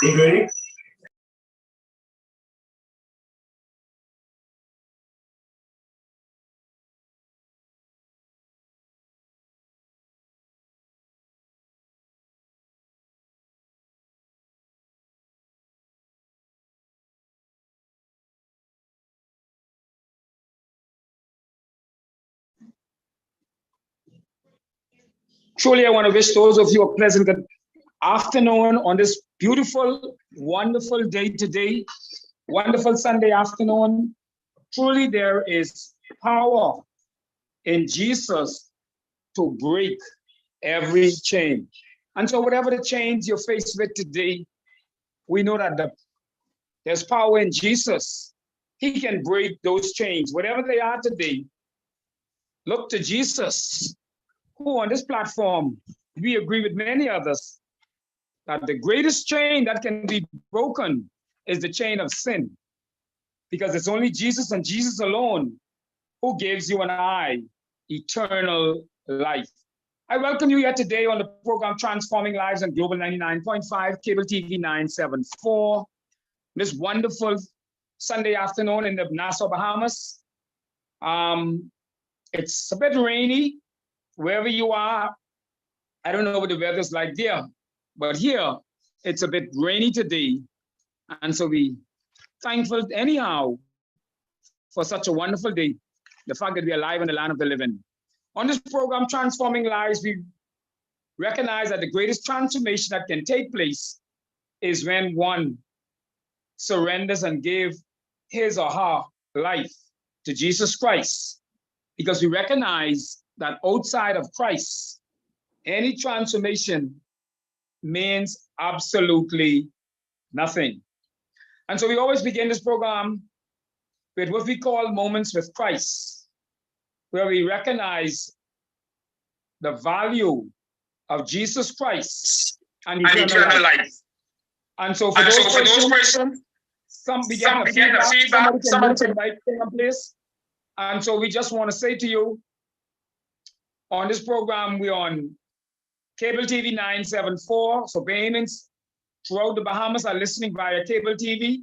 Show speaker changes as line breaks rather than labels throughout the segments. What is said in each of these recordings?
Agree?
Truly, I want to wish those of you a pleasant good afternoon on this beautiful, wonderful day today, wonderful Sunday afternoon. Truly, there is power in Jesus to break every chain. And so, whatever the chains you're faced with today, we know that there's power in Jesus. He can break those chains, whatever they are today. Look to Jesus, who on this platform, we agree with many others that the greatest chain that can be broken is the chain of sin, because it's only Jesus and Jesus alone who gives you and I eternal life. I welcome you here today on the program Transforming Lives on Global 99.5, Cable TV 974, this wonderful Sunday afternoon in the Nassau, Bahamas. It's a bit rainy wherever you are. I don't know what the weather's like there, but here it's a bit rainy today. And so we thankful anyhow for such a wonderful day, the fact that we're alive in the land of the living. On this program, Transforming Lives, we recognize that the greatest transformation that can take place is when one surrenders and gives his or her life to Jesus Christ, because we recognize that outside of Christ, any transformation means absolutely nothing. And so we always begin this program with what we call Moments with Christ, where we recognize the value of Jesus Christ and eternal life. And so for those persons, some begin a feedback, somebody can write place. And so we just want to say to you, on this program, we're on Cable TV 974. So Bahamians throughout the Bahamas are listening via cable TV.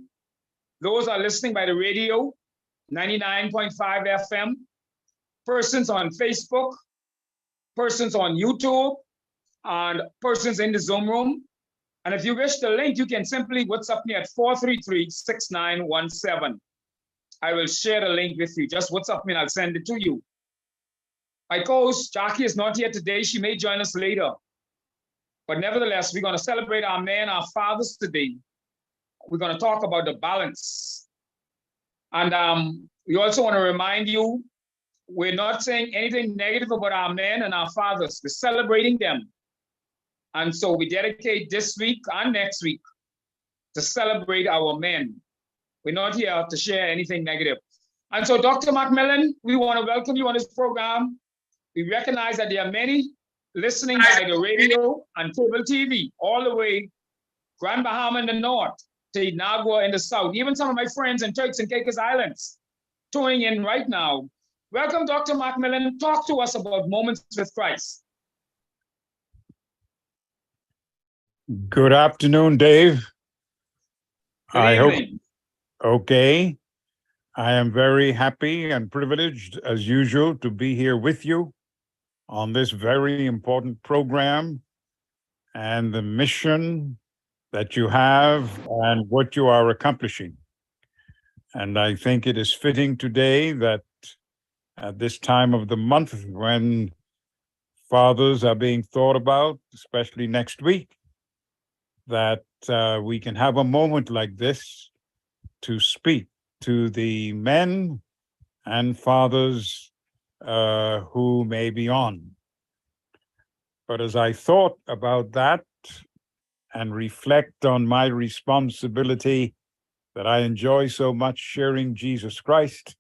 Those are listening by the radio, 99.5 FM. Persons on Facebook, persons on YouTube, and persons in the Zoom room. And if you wish the link, you can simply WhatsApp me at 433-6917. I will share the link with you. Just WhatsApp me and I'll send it to you. My co-host, Jackie, is not here today. She may join us later. But nevertheless, we're going to celebrate our men, our fathers today. We're going to talk about the balance. And we also want to remind you, we're not saying anything negative about our men and our fathers. We're celebrating them. And so we dedicate this week and next week to celebrate our men. We're not here to share anything negative. And so, Dr. Macmillan, we want to welcome you on this program. We recognize that there are many listening by the radio and cable TV, all the way Grand Bahama in the north to Inagua in the south. Even some of my friends in Turks and Caicos Islands tuning in right now. Welcome, Dr. Macmillan. Talk to us about Moments with Christ.
Good afternoon, Dave.
Good evening.
Okay. I am very happy and privileged, as usual, to be here with you on this very important program and the mission that you have and what you are accomplishing. And I think it is fitting today that at this time of the month, when fathers are being thought about, especially next week, that we can have a moment like this to speak to the men and fathers who may be on. But as I thought about that and reflect on my responsibility that I enjoy so much sharing Jesus Christ,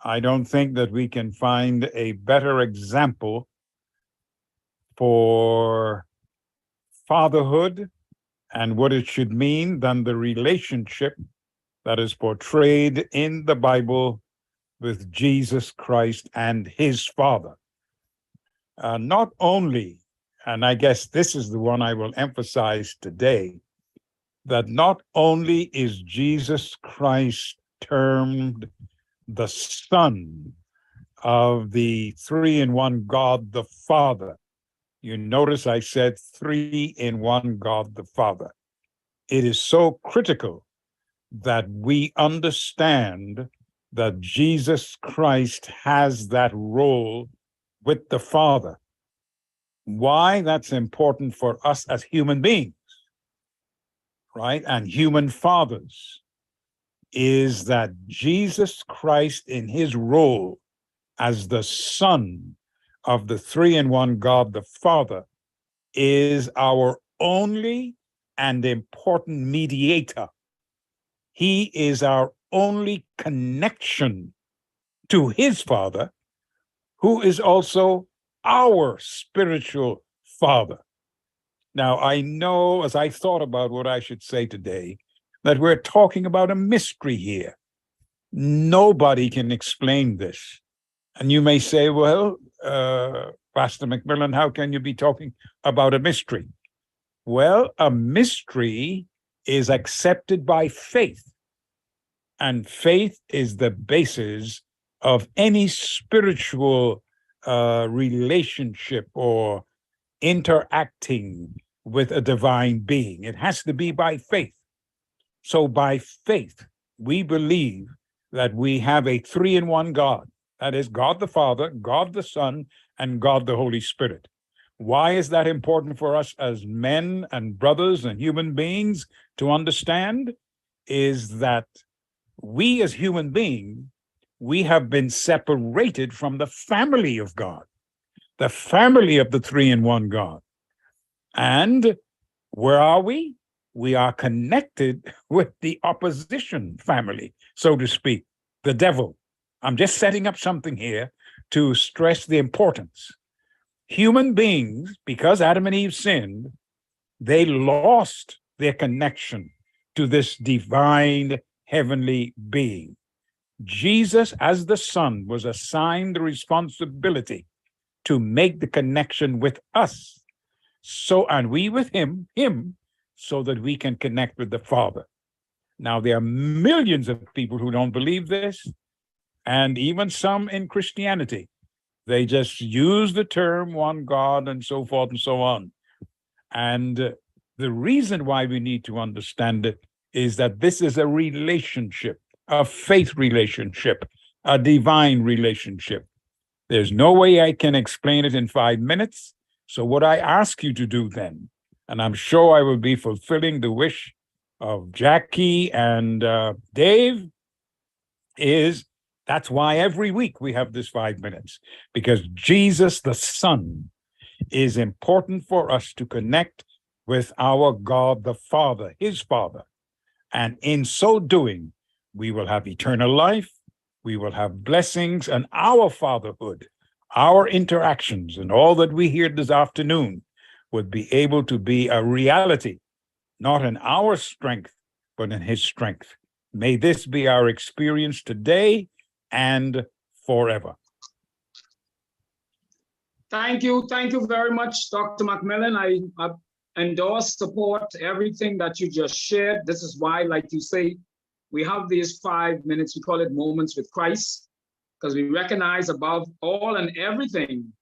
I don't think that we can find a better example for fatherhood and what it should mean than the relationship that is portrayed in the Bible with Jesus Christ and his Father. Not only, and I guess this is the one I will emphasize today, that not only is Jesus Christ termed the Son of the three-in-one God the Father. You notice I said three-in-one God the Father. It is so critical that we understand that Jesus Christ has that role with the Father. Why that's important for us as human beings, right? And human fathers is that Jesus Christ, in his role as the Son of the three-in-one God the Father, is our only and important mediator. He is our only connection to his Father, who is also our spiritual Father. Now, I know as I thought about what I should say today, that we're talking about a mystery here. Nobody can explain this. And you may say, well, Pastor McMillan, how can you be talking about a mystery? Well, a mystery is accepted by faith. And faith is the basis of any spiritual relationship or interacting with a divine being. It has to be by faith. So by faith, we believe that we have a three-in-one God. That is God the Father, God the Son, and God the Holy Spirit. Why is that important for us as men and brothers and human beings to understand? Is that we as human beings, we have been separated from the family of God, the family of the three-in-one God. And where are we? We are connected with the opposition family, so to speak, the devil. I'm just setting up something here to stress the importance. Human beings, because Adam and Eve sinned, they lost their connection to this divine heavenly being. Jesus, as the Son, was assigned the responsibility to make the connection with us. So, and we with him, so that we can connect with the Father. Now, there are millions of people who don't believe this, and even some in Christianity. They just use the term one God and so forth and so on. And the reason why we need to understand it is that this is a relationship, a faith relationship, a divine relationship. There's no way I can explain it in 5 minutes. So what I ask you to do then, and I'm sure I will be fulfilling the wish of Jackie and Dave, is that's why every week we have this 5 minutes, because Jesus the Son is important for us to connect with our God the Father, his Father. And in so doing, we will have eternal life, we will have blessings, and our fatherhood, our interactions, and all that we hear this afternoon would be able to be a reality, not in our strength, but in his strength. May this be our experience today and forever.
Thank you very much, Dr. McMillan. I endorse, support everything that you just shared. This is why, like you say, we have these 5 minutes, we call it Moments with Christ, because we recognize above all and everything,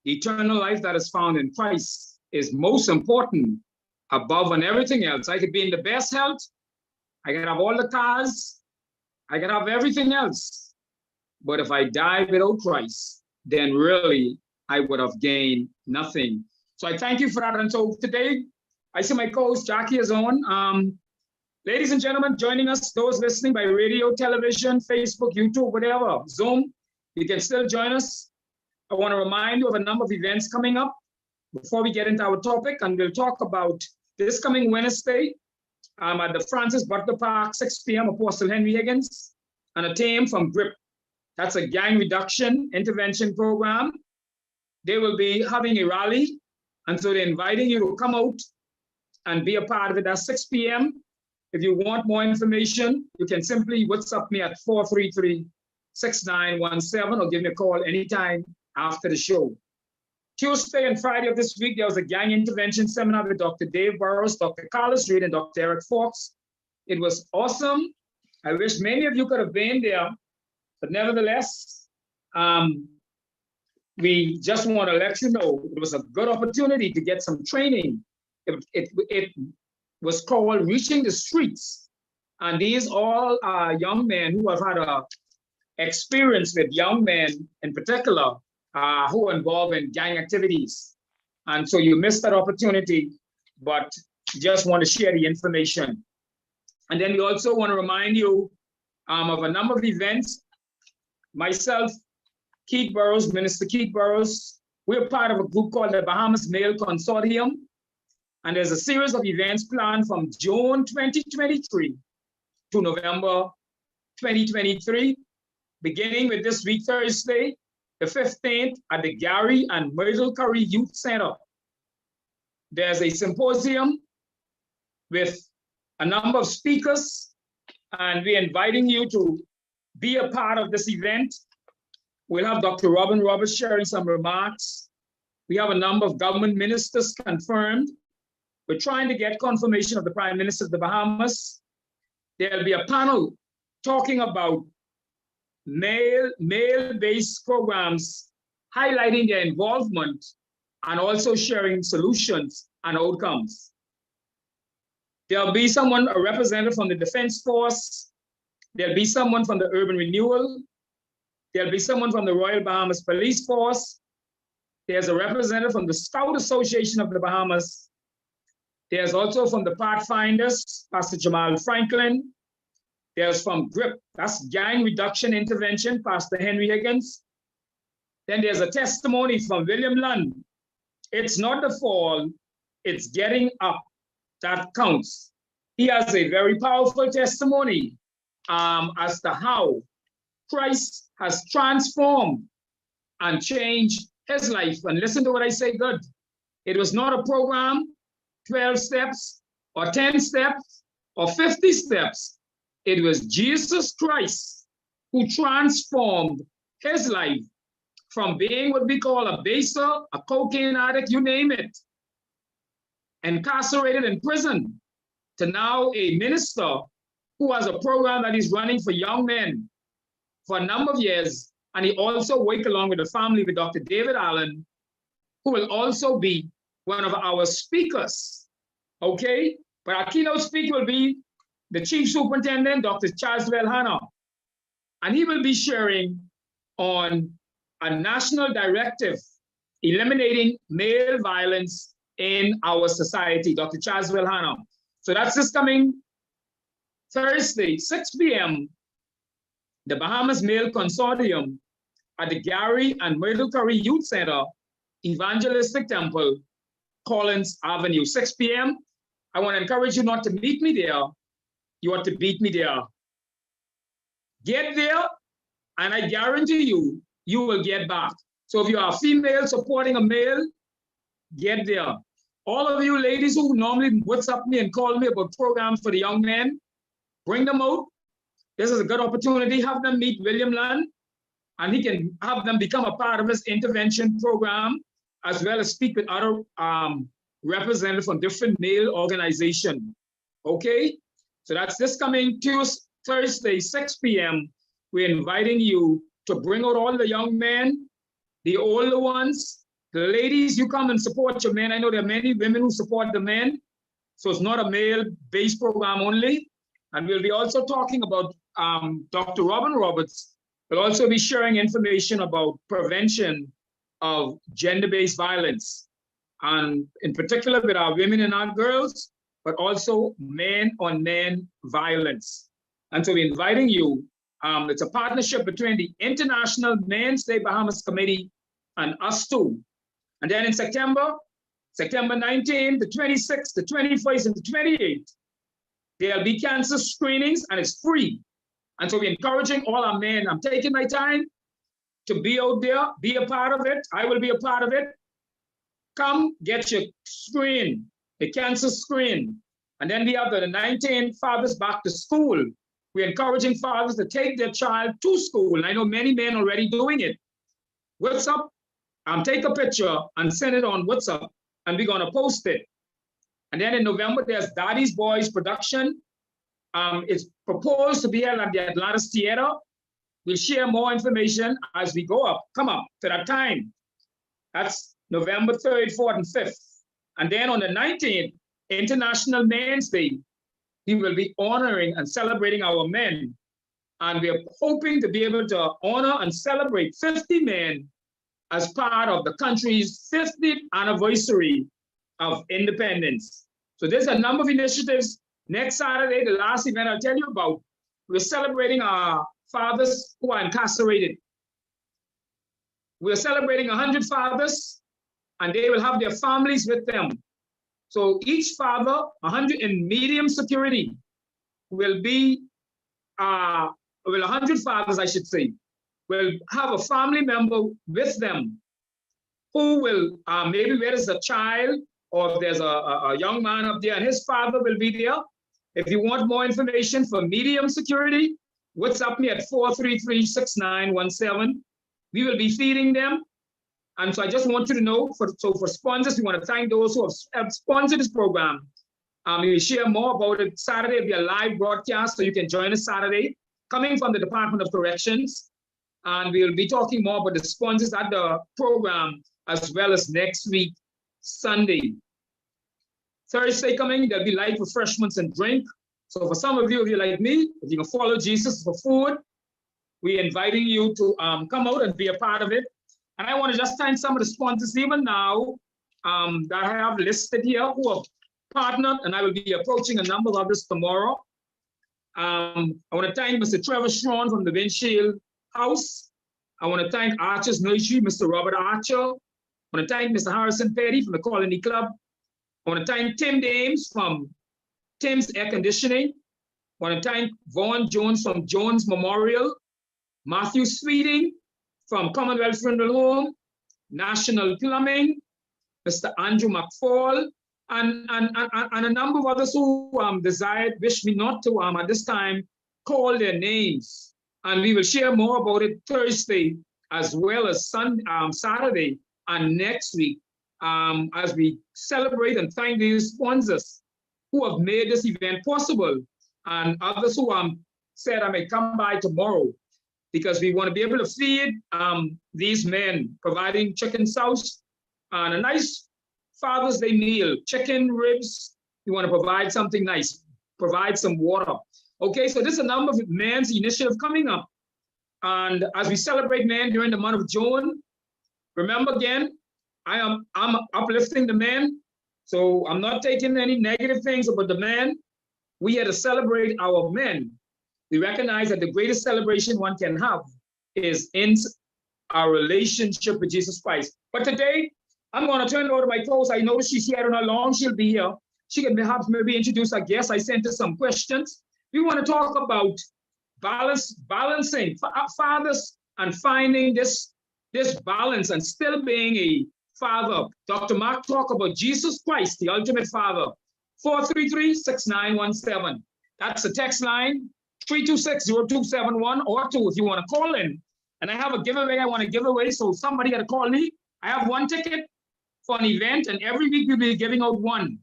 the eternal life that is found in Christ is most important above and everything else. I could be in the best health, I can have all the cars, I can have everything else. But if I die without Christ, then really I would have gained nothing. So I thank you for that. And so today, I see my co-host Jackie is on. Ladies and gentlemen, joining us, those listening by radio, television, Facebook, YouTube, whatever, Zoom, you can still join us. I want to remind you of a number of events coming up before we get into our topic, and we'll talk about this coming Wednesday at the Francis Butler Park, 6 p.m., Apostle Henry Higgins, and a team from GRIP. That's a gang reduction intervention program. They will be having a rally, and so they're inviting you to come out and be a part of it at 6 p.m. If you want more information, you can simply WhatsApp me at 433-6917 or give me a call anytime after the show. Tuesday and Friday of this week, there was a gang intervention seminar with Dr. Dave Burrows, Dr. Carlos Reed, and Dr. Eric Fox. It was awesome. I wish many of you could have been there, but nevertheless, we just want to let you know it was a good opportunity to get some training. It was called Reaching the Streets. And these all are young men who have had a experience with young men in particular who are involved in gang activities. And so you missed that opportunity, but just want to share the information. And then we also want to remind you of a number of events. Myself, Keith Burrows, Minister Keith Burrows, we're part of a group called the Bahamas Male Consortium. And there's a series of events planned from June 2023 to November 2023, beginning with this week, Thursday, the 15th, at the Gary and Myrtle Curry Youth Center. There's a symposium with a number of speakers, and we're inviting you to be a part of this event. We'll have Dr. Robin Roberts sharing some remarks. We have a number of government ministers confirmed. We're trying to get confirmation of the Prime Minister of the Bahamas. There'll be a panel talking about male-based programs, highlighting their involvement and also sharing solutions and outcomes. There'll be someone, a representative from the Defense Force. There'll be someone from the Urban Renewal. There'll be someone from the Royal Bahamas Police Force. There's a representative from the Scout Association of the Bahamas. There's also from the Pathfinders, Pastor Jamal Franklin. There's from GRIP, that's Gang Reduction Intervention, Pastor Henry Higgins. Then there's a testimony from William Lund. It's not the fall, it's getting up that counts. He has a very powerful testimony as to how Christ has transformed and changed his life. And listen to what I say, good. It was not a program, 12 steps or 10 steps or 50 steps. It was Jesus Christ who transformed his life from being what we call a baser, a cocaine addict, you name it, incarcerated in prison, to now a minister who has a program that he's running for young men for a number of years. And he also worked along with the family with Dr. David Allen, who will also be one of our speakers, okay? But our keynote speaker will be the Chief Superintendent, Dr. Charles Hanna, and he will be sharing on a national directive eliminating male violence in our society, Dr. Charles Hanna. So that's this coming Thursday, 6 p.m., the Bahamas Male Consortium at the Gary and Myrtle Curry Youth Center, Evangelistic Temple, Collins Avenue, 6 p.m. I want to encourage you not to meet me there. You want to beat me there. Get there, and I guarantee you, you will get back. So if you are a female supporting a male, get there. All of you ladies who normally WhatsApp me and call me about programs for the young men, bring them out. This is a good opportunity. Have them meet William Lund, and he can have them become a part of his intervention program, as well as speak with other representatives from different male organizations. Okay? So that's this coming Thursday, 6 p.m. We're inviting you to bring out all the young men, the older ones, the ladies. You come and support your men. I know there are many women who support the men. So it's not a male-based program only. And we'll be also talking about Dr. Robin Roberts will also be sharing information about prevention of gender-based violence, and in particular with our women and our girls, but also men-on-men violence. And so we're inviting you. It's a partnership between the International Men's Day Bahamas Committee and us too. And then in September 19th, the 26th, the 21st, and the 28th, there'll be cancer screenings, and it's free. And so we're encouraging all our men. I'm taking my time to be out there, be a part of it. I will be a part of it. Come get your screen, the cancer screen. And then we have the 19 fathers back to school. We're encouraging fathers to take their child to school. And I know many men already doing it. What's up? take a picture and send it on WhatsApp, and we're gonna post it. And then in November, there's Daddy's Boys production. It's proposed to be held at the Atlantis Theater. We'll share more information as we go up, come up to that time. That's November 3rd, 4th, and 5th. And then on the 19th, International Men's Day, we will be honoring and celebrating our men. And we're hoping to be able to honor and celebrate 50 men as part of the country's 50th anniversary of independence. So there's a number of initiatives. Next Saturday, the last event I'll tell you about, we're celebrating our fathers who are incarcerated. We're celebrating 100 fathers, and they will have their families with them. So each father, 100 in medium security, will be, 100 fathers, I should say, will have a family member with them who will, maybe where there's a child or if there's a young man up there and his father will be there. If you want more information for medium security, WhatsApp me at 433-6917. We will be feeding them. And so I just want you to know, for sponsors, we want to thank those who have sponsored this program. We will share more about it. Saturday will be a live broadcast, so you can join us Saturday, coming from the Department of Corrections. And we will be talking more about the sponsors at the program, as well as next week, Sunday. Thursday coming, there'll be light refreshments and drink. So for some of you, if you're like me, if you can follow Jesus for food, we're inviting you to come out and be a part of it. And I want to just thank some of the sponsors even now that I have listed here who have partnered, and I will be approaching a number of others tomorrow. I want to thank Mr. Trevor Strawn from the Windshield House. I want to thank Archer's Nursery, Mr. Robert Archer. I want to thank Mr. Harrison Petty from the Colony Club. I want to thank Tim Dames from Tim's Air Conditioning. I want to thank Vaughn Jones from Jones Memorial. Matthew Sweeting from Commonwealth Funeral Home. National Plumbing. Mr. Andrew McFall. And a number of others who wish me not to at this time call their names. And we will share more about it Thursday as well as Saturday and next week as we celebrate and thank these sponsors who have made this event possible, and others who said I may come by tomorrow, because we want to be able to feed these men, providing chicken sauce and a nice Father's Day meal, chicken ribs. We want to provide something nice, provide some water. Okay, so there's a number of men's initiative coming up. And as we celebrate men during the month of June, remember again, I'm uplifting the men. So I'm not taking any negative things about the men. We had to celebrate our men. We recognize that the greatest celebration one can have is in our relationship with Jesus Christ. But today, I'm going to turn it over to my co-host. I know she's here. I don't know how long she'll be here. She can perhaps maybe introduce our guest. I sent her some questions. We want to talk about balancing fathers and finding this balance and still being a father. Dr. Mark talked about Jesus Christ, the ultimate father. 433-6917. That's the text line, 326-0271, or 2 if you want to call in. And I have a giveaway I want to give away, so somebody got to call me. I have one ticket for an event, and every week we'll be giving out one.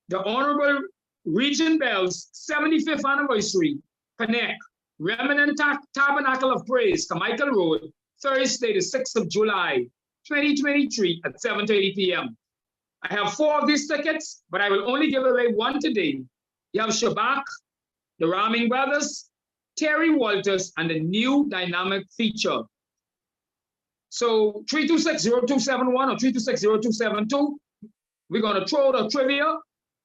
The Honorable Regent Bell's 75th anniversary, Connect, Remnant Tabernacle of Praise, Carmichael Road, Thursday, the 6th of July, 2023 at 7:30 p.m. I have 4 of these tickets, but I will only give away one today. You have Shabak, the Raming Brothers, Terry Walters, and the new dynamic feature. So 326-0271 or 326-0272, we're going to throw the trivia,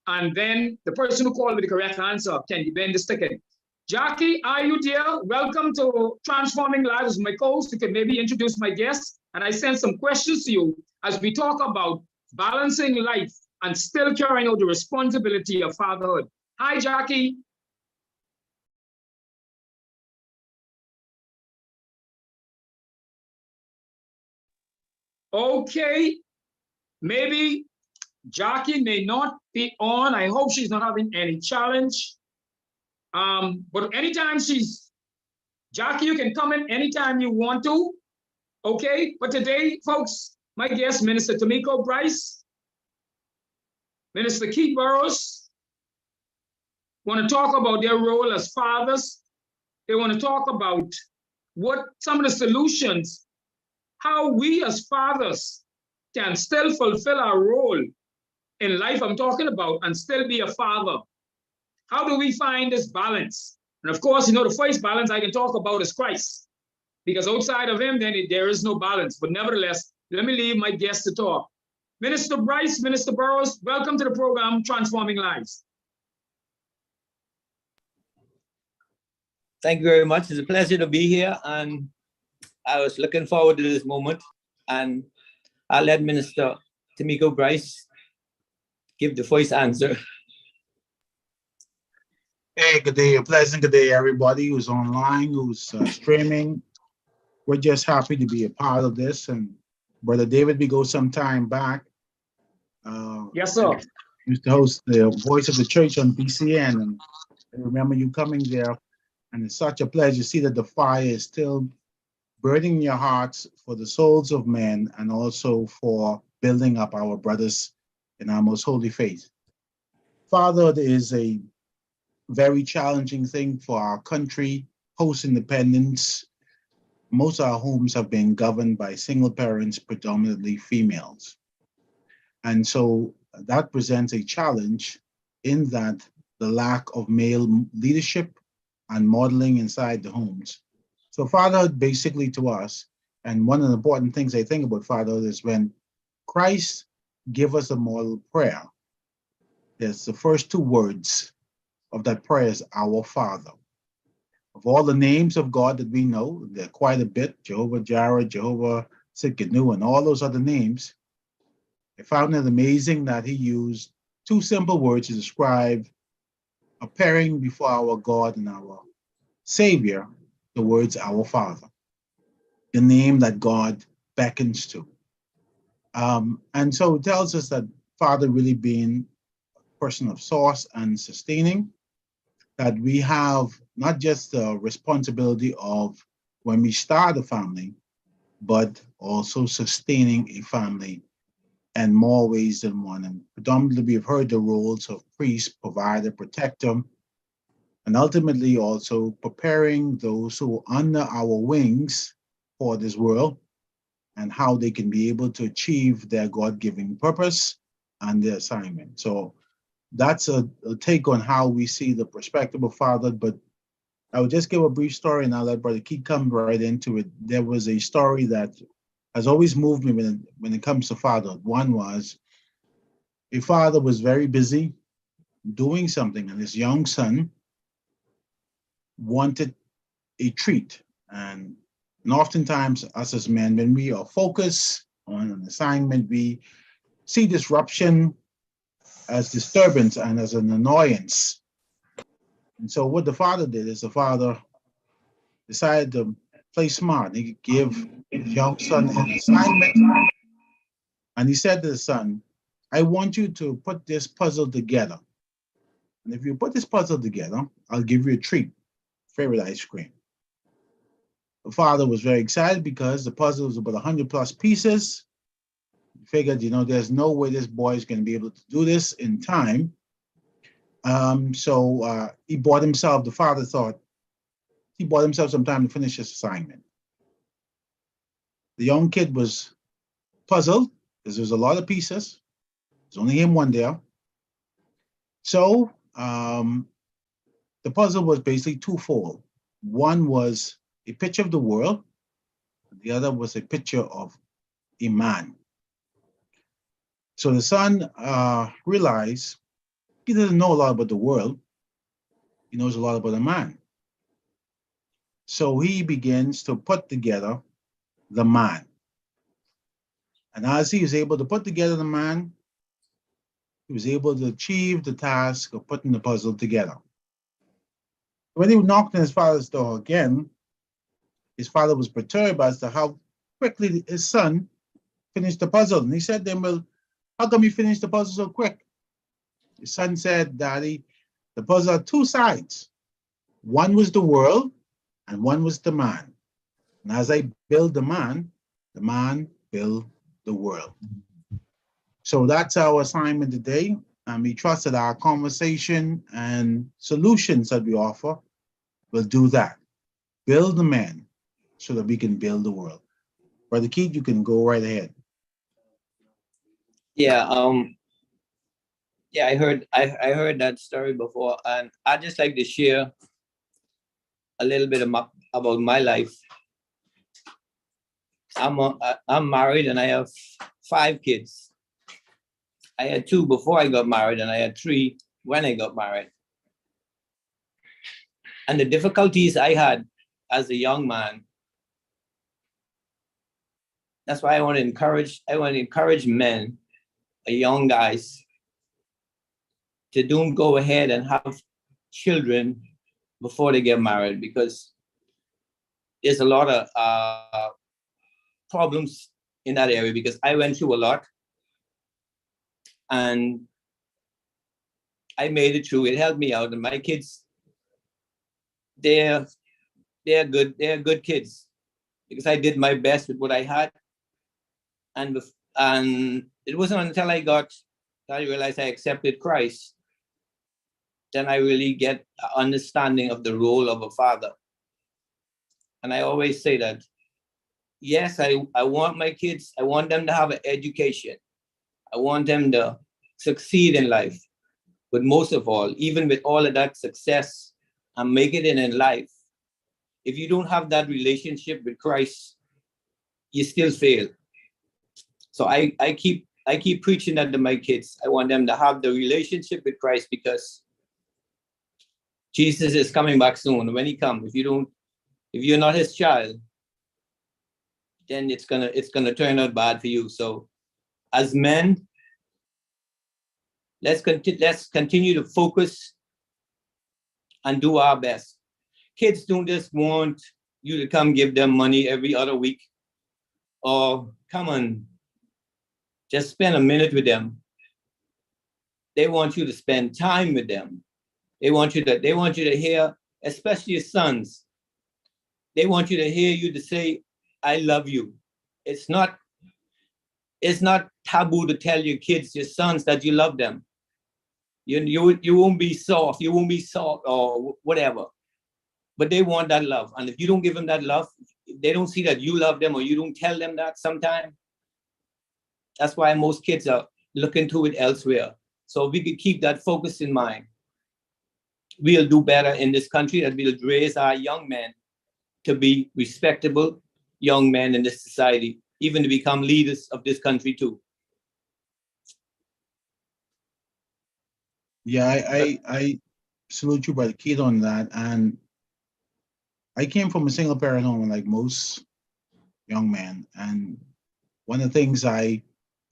and then the person who called with the correct answer can win this ticket. Jackie, are you there? Welcome to Transforming Lives, my co-host. You can maybe introduce my guest, and I send some questions to you as we talk about balancing life and still carrying out the responsibility of fatherhood. Hi, Jackie. Okay, maybe Jackie may not be on. I hope she's not having any challenge. But anytime Jackie, you can come in anytime you want to. Okay, but today, folks, my guest, Minister Tamiko Bryce, Minister Keith Burrows, want to talk about their role as fathers. They want to talk about what some of the solutions, how we as fathers can still fulfill our role in life I'm talking about and still be a father. How do we find this balance? And of course, the first balance I can talk about is Christ, because outside of him, then there is no balance. But nevertheless, let me leave my guest to talk. Minister Bryce, Minister Burrows, welcome to the program, Transforming Lives.
Thank you very much. It's a pleasure to be here, and I was looking forward to this moment. And I'll let Minister Tamiko Bryce give the first answer.
Hey, good day, a pleasant good day, everybody who's online, who's streaming. We're just happy to be a part of this. And Brother David, we go some time back.
Yes, sir.
Used to host the Voice of the Church on BCN, and I remember you coming there. And it's such a pleasure to see that the fire is still burning in your hearts for the souls of men and also for building up our brothers in our most holy faith. Fatherhood is a very challenging thing for our country, post-independence. Most of our homes have been governed by single parents, predominantly females. And so that presents a challenge in that the lack of male leadership and modeling inside the homes. So fatherhood basically to us, and one of the important things I think about fatherhood is when Christ gave us a model prayer, there's the first two words of that prayer is our Father. Of all the names of God that we know, there are quite a bit, Jehovah Jireh, Jehovah Tsidkenu, and all those other names, I found it amazing that he used two simple words to describe appearing before our God and our Savior, the words our Father, the name that God beckons to. And so it tells us that Father really being a person of source and sustaining, that we have not just the responsibility of when we start a family, but also sustaining a family in more ways than one. And predominantly we've heard the roles of priest, provider, protector, and ultimately also preparing those who are under our wings for this world and how they can be able to achieve their God-given purpose and their assignment. So that's a take on how we see the perspective of fatherhood. But I will just give a brief story and I'll let Brother Keith come right into it. There was a story that has always moved me when it comes to fatherhood. One was a father was very busy doing something and his young son wanted a treat. And oftentimes us as men, when we are focused on an assignment, we see disruption as disturbance and as an annoyance. And so what the father did is the father decided to play smart. He could give his young son an assignment. And he said to the son, I want you to put this puzzle together. And if you put this puzzle together, I'll give you a treat, favorite ice cream. The father was very excited because the puzzle was about 100 plus pieces. He figured, there's no way this boy is going to be able to do this in time. So he bought himself, the father thought, he bought himself some time to finish his assignment. The young kid was puzzled because there's a lot of pieces. There's only him one there. So the puzzle was basically twofold. One was a picture of the world. The other was a picture of a man. So the son realized he doesn't know a lot about the world. He knows a lot about a man. So he begins to put together the man. And as he was able to put together the man, he was able to achieve the task of putting the puzzle together. When he knocked on his father's door again, his father was perturbed as to how quickly his son finished the puzzle. And he said to him, well, how come you finished the puzzle so quick? His son said, Daddy, the puzzle had two sides. One was the world and one was the man. And as I build the man, the man build the world. So that's our assignment today. And we trust that our conversation and solutions that we offer will do that. Build the man so that we can build the world. Brother Keith, you can go right ahead.
Yeah, yeah, I heard that story before, and I just like to share a little bit about my life. I'm married and I have 5 kids. I had 2 before I got married, and I had 3 when I got married. And the difficulties I had as a young man. That's why I want to encourage men, young guys, to don't go ahead and have children before they get married, because there's a lot of problems in that area, because I went through a lot and I made it through. It helped me out, and my kids, they're good kids, because I did my best with what I had. And it wasn't until I realized I accepted Christ, then I really get an understanding of the role of a father. And I always say that, yes, I want my kids, I want them to have an education. I want them to succeed in life. But most of all, even with all of that success and making it in life, if you don't have that relationship with Christ, you still fail. So I keep preaching that to my kids. I want them to have the relationship with Christ, because Jesus is coming back soon. When he comes, if you're not his child, then it's gonna turn out bad for you. So as men, let's continue to focus and do our best. Kids don't just want you to come give them money every other week, or come on, just spend a minute with them. They want you to spend time with them. They want you to hear, especially your sons. They want you to hear you to say, I love you. It's not taboo to tell your kids, your sons, that you love them. You won't be soft. You won't be soft or whatever. But they want that love. And if you don't give them that love, they don't see that you love them, or you don't tell them that sometime. That's why most kids are looking to it elsewhere. So if we could keep that focus in mind, we'll do better in this country, and we'll raise our young men to be respectable young men in this society, even to become leaders of this country too.
Yeah, I salute you, Brother Keith, on that. And I came from a single parent home like most young men. And one of the things I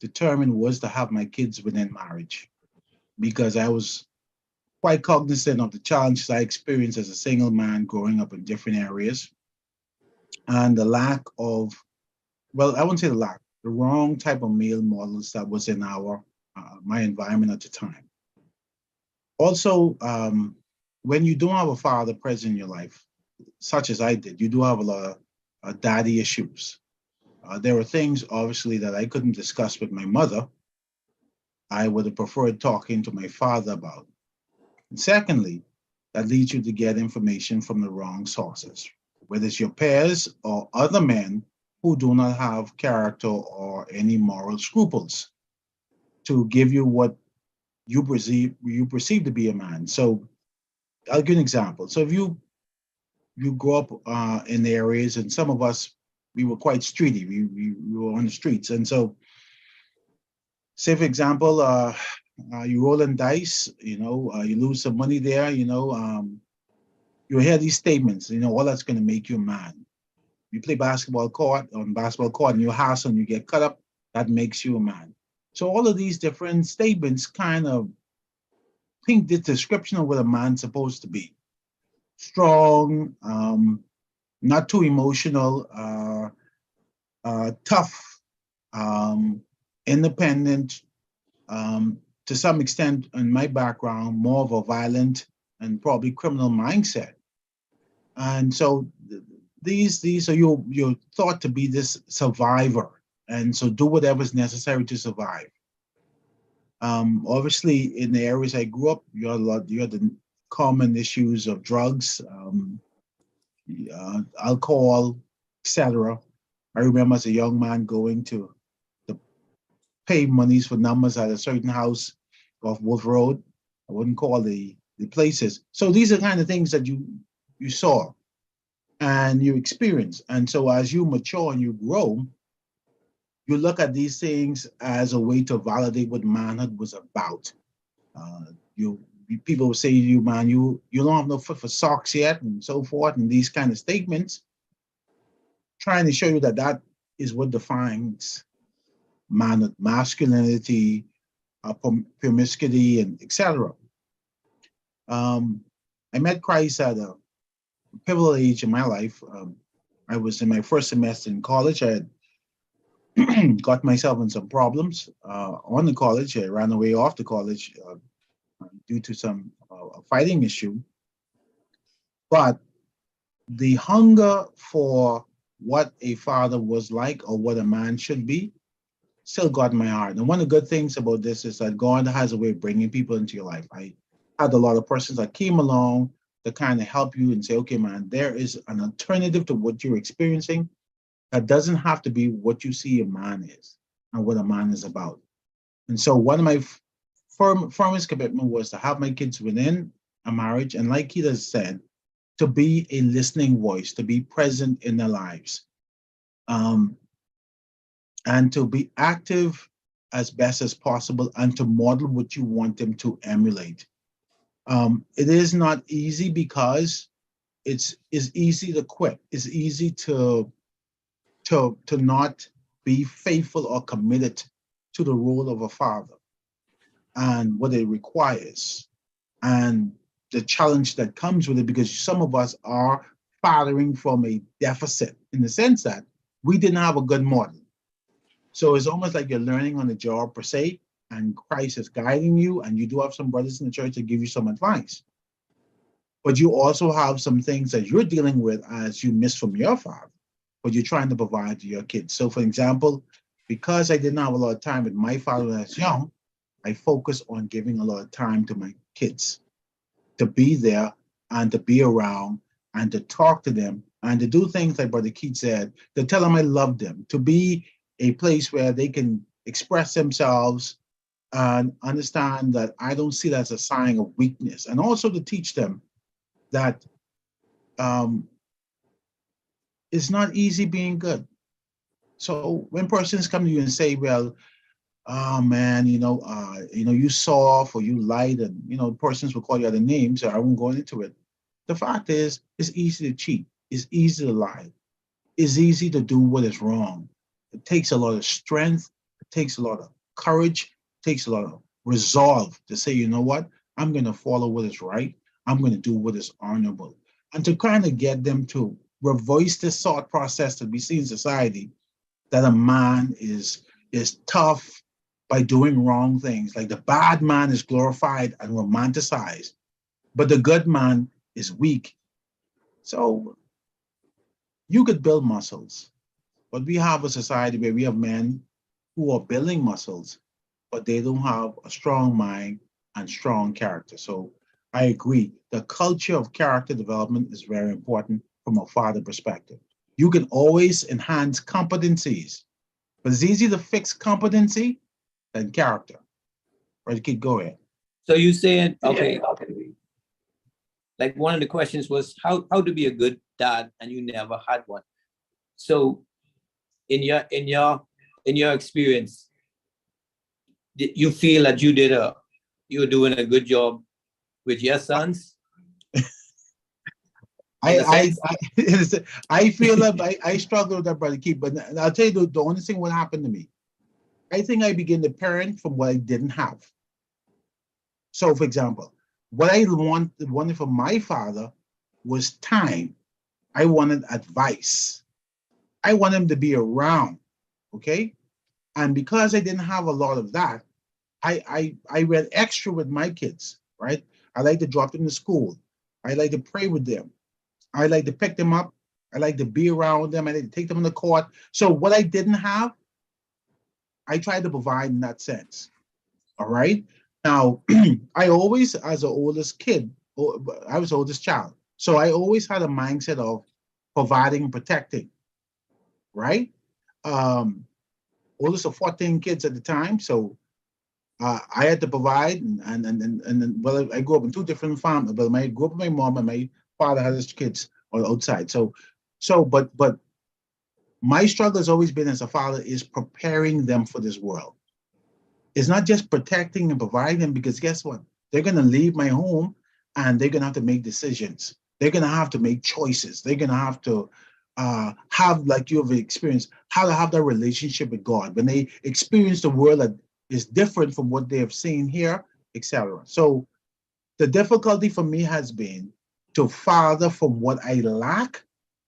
determined was to have my kids within marriage, because I was quite cognizant of the challenges I experienced as a single man growing up in different areas, and the lack of, well, I wouldn't say the lack, the wrong type of male models that was in my environment at the time. Also, when you don't have a father present in your life, such as I did, you do have a lot of daddy issues. There were things, obviously, that I couldn't discuss with my mother. I would have preferred talking to my father about. And secondly, that leads you to get information from the wrong sources, whether it's your peers or other men who do not have character or any moral scruples to give you what you perceive to be a man. So I'll give an example. So if you grow up in the areas, and some of us, we were quite streety. We were on the streets, and so say for example, you rolling dice, you lose some money there, you hear these statements, all that's going to make you a man. You play basketball court, and you hustle and you get cut up, that makes you a man. So all of these different statements kind of paint the description of what a man's supposed to be. Strong, not too emotional, tough, independent, to some extent, in my background, more of a violent and probably criminal mindset. And so these are you're thought to be this survivor, and so do whatever's necessary to survive. Obviously, in the areas I grew up, you had the common issues of drugs, alcohol, etc. I remember as a young man going to the pay monies for numbers at a certain house off Wolf Road. I wouldn't call the places. So these are kind of things that you saw and you experience. And so as you mature and you grow, you look at these things as a way to validate what manhood was about. Uh, you People will say to you, man, you don't have no foot for socks yet, and so forth, and these kind of statements, trying to show you that that is what defines manhood, masculinity, promiscuity, and etc. I met Christ at a pivotal age in my life. I was in my first semester in college. I had got myself in some problems on the college. I ran away off the college due to some fighting issue. But the hunger for what a father was like or what a man should be still got in my heart. And one of the good things about this is that God has a way of bringing people into your life. I had a lot of persons that came along to kind of help you and say, okay, man, there is an alternative to what you're experiencing that doesn't have to be what you see a man is and what a man is about. And so one of my firmest commitment was to have my kids within a marriage, and like Keita said, to be a listening voice, to be present in their lives, and to be active as best as possible, and to model what you want them to emulate. It is not easy because it's easy to quit. It's easy to not be faithful or committed to the role of a father and what it requires and the challenge that comes with it, because some of us are fathering from a deficit in the sense that we didn't have a good model. So it's almost like you're learning on the job per se, and Christ is guiding you, and you do have some brothers in the church that give you some advice. But you also have some things that you're dealing with as you miss from your father, but you're trying to provide to your kids. So for example, because I didn't have a lot of time with my father when I was young, I focused on giving a lot of time to my kids, to be there and to be around and to talk to them and to do things like Brother Keith said, to tell them I love them, to be a place where they can express themselves and understand that I don't see that as a sign of weakness, and also to teach them that it's not easy being good. So when persons come to you and say, well, oh man, you soft or you light, and persons will call you other names, so I won't go into it. The fact is, it's easy to cheat, it's easy to lie, it's easy to do what is wrong. It takes a lot of strength, it takes a lot of courage, it takes a lot of resolve to say, you know what, I'm going to follow what is right, I'm going to do what is honorable. And to kind of get them to reverse this thought process that we see in society, that a man is tough by doing wrong things. Like the bad man is glorified and romanticized, but the good man is weak. So you could build muscles, but we have a society where we have men who are building muscles, but they don't have a strong mind and strong character. So I agree. The culture of character development is very important from a father perspective. You can always enhance competencies, but it's easy to fix competency than character. Right, kid, go ahead.
So you saying, okay, like one of the questions was how to be a good dad, and you never had one. So in your experience, did you feel that you were doing a good job with your sons?
I feel that I struggle with that, Brother Keith, but I'll tell you the only thing what happened to me. I think I began to parent from what I didn't have. So, for example, what I wanted from my father was time. I wanted advice. I want him to be around, okay? And because I didn't have a lot of that, I went extra with my kids, right? I like to drop them to school. I like to pray with them. I like to pick them up I like to be around them. I like to take them in the court. So what I didn't have, I tried to provide in that sense. All right. Now, I always, as the oldest kid, I was the oldest child. So I always had a mindset of providing and protecting, right? Oldest of 14 kids at the time. So I had to provide, and well, I grew up in two different families. But I grew up with my mom, and my father had his kids on the outside. But my struggle has always been as a father is preparing them for this world. It's not just protecting and providing them, because guess what? They're going to leave my home and they're going to have to make decisions. They're going to have to make choices. They're going to have to have, like you have experienced, how to have that relationship with God. When they experience the world that is different from what they have seen here, etc. So the difficulty for me has been to father from what I lack,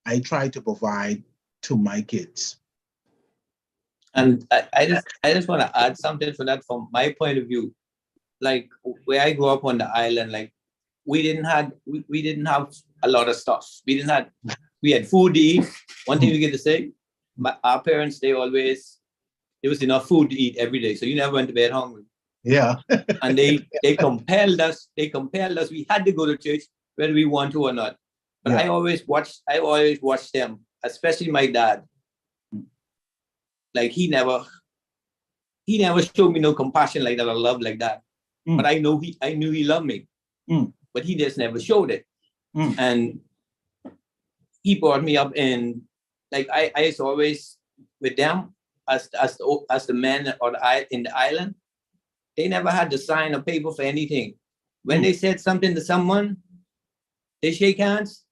I try to provide to my kids.
And I just want to add something for that from my point of view. Like where I grew up on the island, like we didn't have a lot of stuff. We had food to eat. One thing we get to say, our parents, there was enough food to eat every day. So you never went to bed hungry.
Yeah.
And they compelled us. We had to go to church whether we want to or not. But yeah. I always watched them, especially my dad. Like he never showed me no compassion like that or love like that. But I knew he loved me. But he just never showed it. And he brought me up in, like I used to always with them as the men or in the island. They never had to sign a paper for anything. When they said something to someone, they shake hands.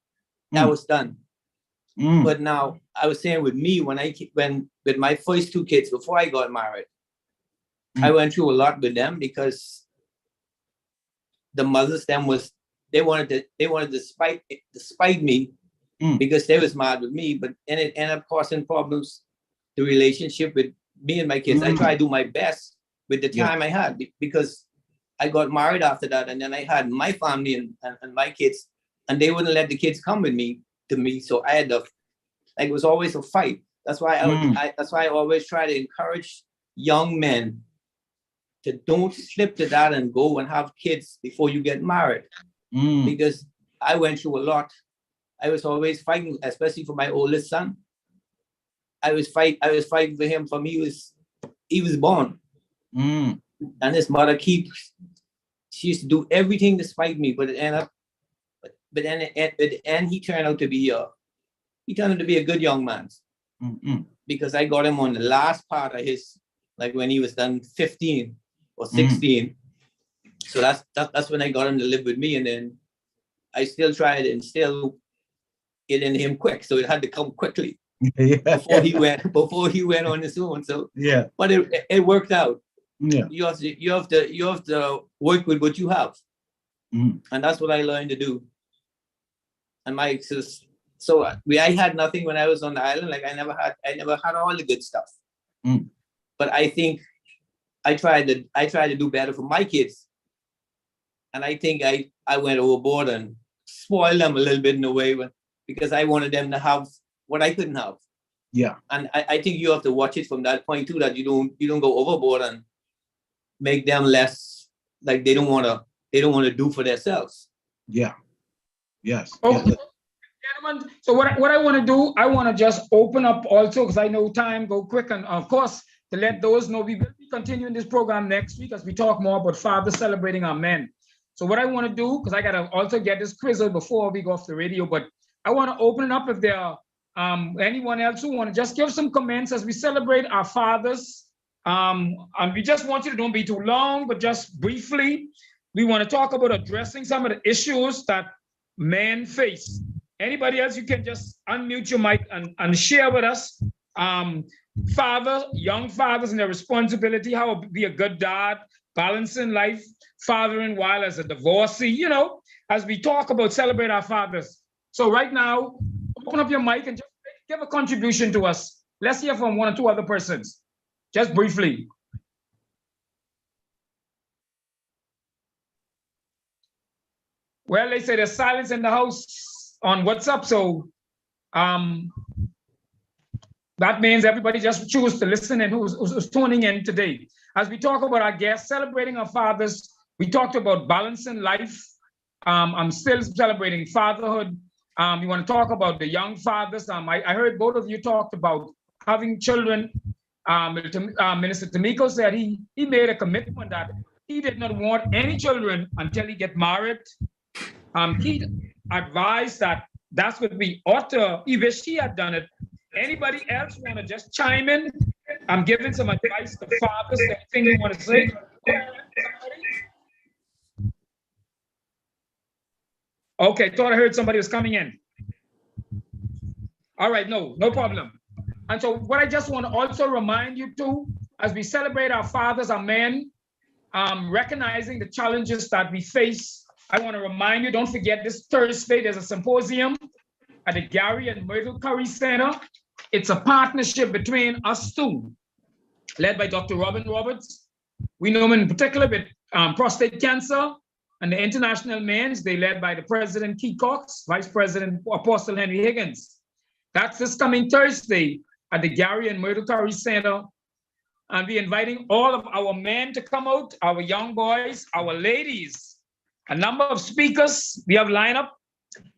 That was done. But now I was saying with me, when with my first two kids before I got married, I went through a lot with them because the mothers they wanted to spite me because they was mad with me, and it ended up causing problems the relationship with me and my kids. I tried to do my best with the time I had because I got married after that, and then I had my family and my kids, and they wouldn't let the kids come with me to me, so I had to. Like it was always a fight. That's why that's why I always try to encourage young men to don't slip to that and go and have kids before you get married. Because I went through a lot. I was always fighting, especially for my oldest son. I was fighting for him from he was born. And his mother she used to do everything to spite me, but it ended up, but then at the end he turned out to be a good young man. Because I got him on the last part of his, like when he was done 15 or 16. So that's when I got him to live with me, and then I still tried to instill it in him quick, so it had to come quickly before he went on his own. So but it worked out. You have to work with what you have, and that's what I learned to do. And I had nothing when I was on the island. Like I never had all the good stuff. But I think I tried to do better for my kids. And I think I went overboard and spoiled them a little bit in a way because I wanted them to have what I couldn't have. Yeah. And I think you have to watch it from that point too, that you don't go overboard and make them less, like they don't want to do for themselves. Yeah. Yes.
Okay. Gentlemen, so what I want to do, I want to just open up also, because I know time go quick, and of course to let those know we will be continuing this program next week as we talk more about fathers celebrating our men. So what I want to do, because I got to also get this quiz out before we go off the radio, but I want to open it up if there are anyone else who want to just give some comments as we celebrate our fathers. And we just want you to don't be too long, but just briefly, we want to talk about addressing some of the issues that men face. Anybody else, you can just unmute your mic and share with us. Young fathers and their responsibility, how to be a good dad, balancing life, fathering while as a divorcee, as we talk about celebrate our fathers. So right now, open up your mic and just give a contribution to us. Let's hear from one or two other persons, just briefly. Well, they say there's silence in the house on WhatsApp, so That means everybody just choose to listen and who's tuning in today. As we talk about our guests, celebrating our fathers, we talked about balancing life. I'm still celebrating fatherhood. You want to talk about the young fathers. I heard both of you talked about having children. Minister Tamiko said he made a commitment that he did not want any children until he get married. He advised that that's what we ought to, he wished he had done it. Anybody else want to just chime in? I'm giving some advice to fathers. Anything you want to say? Okay, thought I heard somebody was coming in. All right, no problem. And so what I just want to also remind you too, as we celebrate our fathers, our men, recognizing the challenges that we face, I want to remind you, don't forget this Thursday, there's a symposium at the Gary and Myrtle Curry Center. It's a partnership between us two, led by Dr. Robin Roberts. We know him in particular with prostate cancer, and the International Men's, they led by the President Keith Cox, Vice President Apostle Henry Higgins. That's this coming Thursday at the Gary and Myrtle Curry Center. And we're inviting all of our men to come out, our young boys, our ladies, a number of speakers we have lined up.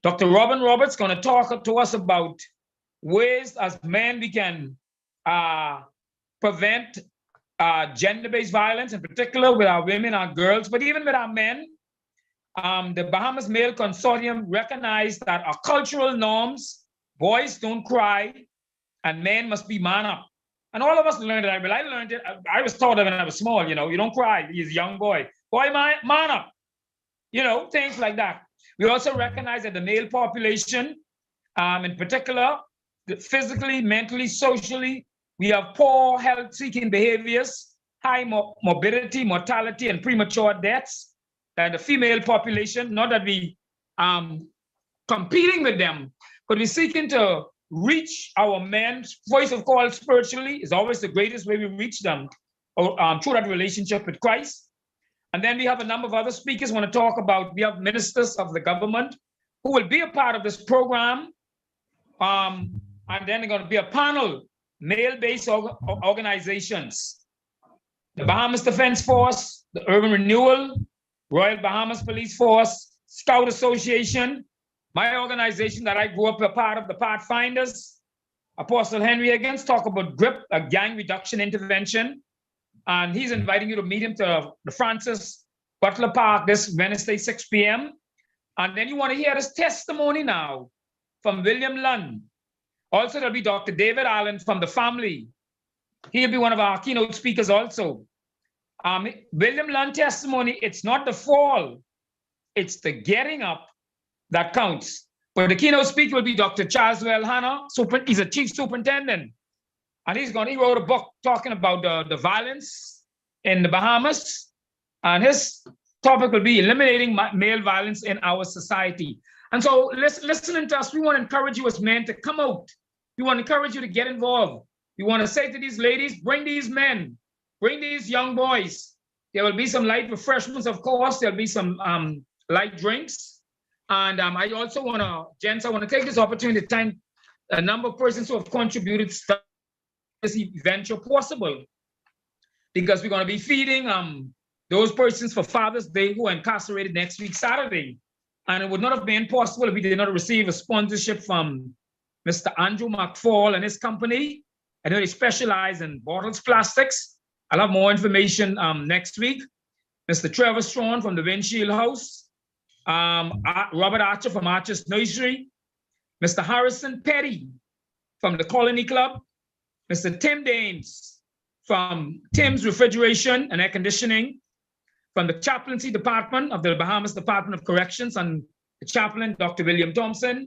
Dr. Robin Roberts going to talk to us about ways as men we can prevent gender-based violence, in particular with our women, our girls, but even with our men. The Bahamas Male Consortium recognized that our cultural norms, boys don't cry, and men must be man up. And all of us learned it. Well, I learned it. I was taught it when I was small, you don't cry. He's a young boy. Boy, man up. Things like that. We also recognize that the male population, in particular, physically, mentally, socially, we have poor health-seeking behaviors, high morbidity, mortality, and premature deaths. And the female population, not that we competing with them, but we're seeking to reach our men. Voice of call spiritually is always the greatest way we reach them through that relationship with Christ. And then we have a number of other speakers want to talk about, we have ministers of the government who will be a part of this program. And then they're going to be a panel, male-based organizations. The Bahamas Defense Force, the Urban Renewal, Royal Bahamas Police Force, Scout Association, my organization that I grew up a part of, the Pathfinders, Apostle Henry Higgins, talk about GRIP, a gang reduction intervention. And he's inviting you to meet him to the Francis Butler Park this Wednesday, 6 p.m. And then you want to hear this testimony now from William Lund. Also, there'll be Dr. David Allen from the family. He'll be one of our keynote speakers also. William Lund testimony, it's not the fall, it's the getting up that counts. But the keynote speaker will be Dr. Charles Hanna. He's a chief superintendent. And he wrote a book talking about the violence in the Bahamas. And his topic will be eliminating male violence in our society. And so listening to us, we want to encourage you as men to come out. We want to encourage you to get involved. We want to say to these ladies, bring these men, bring these young boys. There will be some light refreshments, of course. There'll be some light drinks. And I also want to, gents, I want to take this opportunity to thank a number of persons who have contributed to this venture possible, because we're going to be feeding those persons for Father's Day who are incarcerated next week, Saturday. And it would not have been possible if we did not receive a sponsorship from Mr. Andrew McFall and his company. I know they specialize in bottles, plastics. I'll have more information next week. Mr. Trevor Strawn from the Windshield House. Robert Archer from Archer's Nursery. Mr. Harrison Petty from the Colony Club. Mr. Tim Daines from Tim's Refrigeration and Air Conditioning. From the Chaplaincy Department of the Bahamas Department of Corrections and the chaplain, Dr. William Thompson.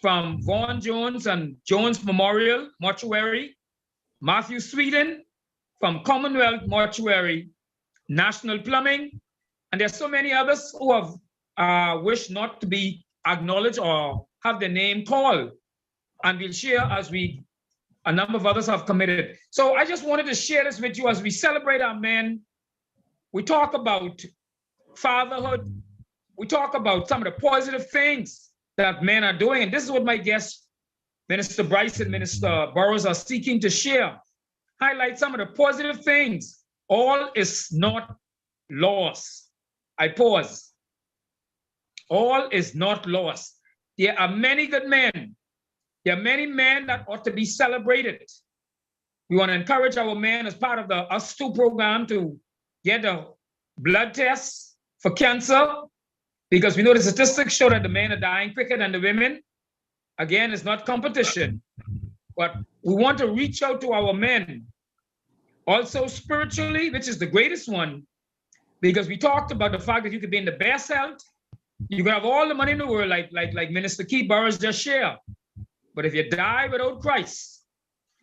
From Vaughan Jones and Jones Memorial Mortuary. Matthew Sweden from Commonwealth Mortuary, National Plumbing. And there's so many others who have wished not to be acknowledged or have their name called. And we'll share as a number of others have committed. So I just wanted to share this with you as we celebrate our men. We talk about fatherhood. We talk about some of the positive things that men are doing. And this is what my guests Minister Bryce and Minister Burrows are seeking to share, highlight some of the positive things. All is not lost. I pause. All is not lost. There are many good men. There are many men that ought to be celebrated. We want to encourage our men as part of the Us Too program to get a blood test for cancer, because we know the statistics show that the men are dying quicker than the women. Again, it's not competition, but we want to reach out to our men. Also spiritually, which is the greatest one, because we talked about the fact that you could be in the best health, you can have all the money in the world, like Minister Keith Burrows just shared. But if you die without Christ,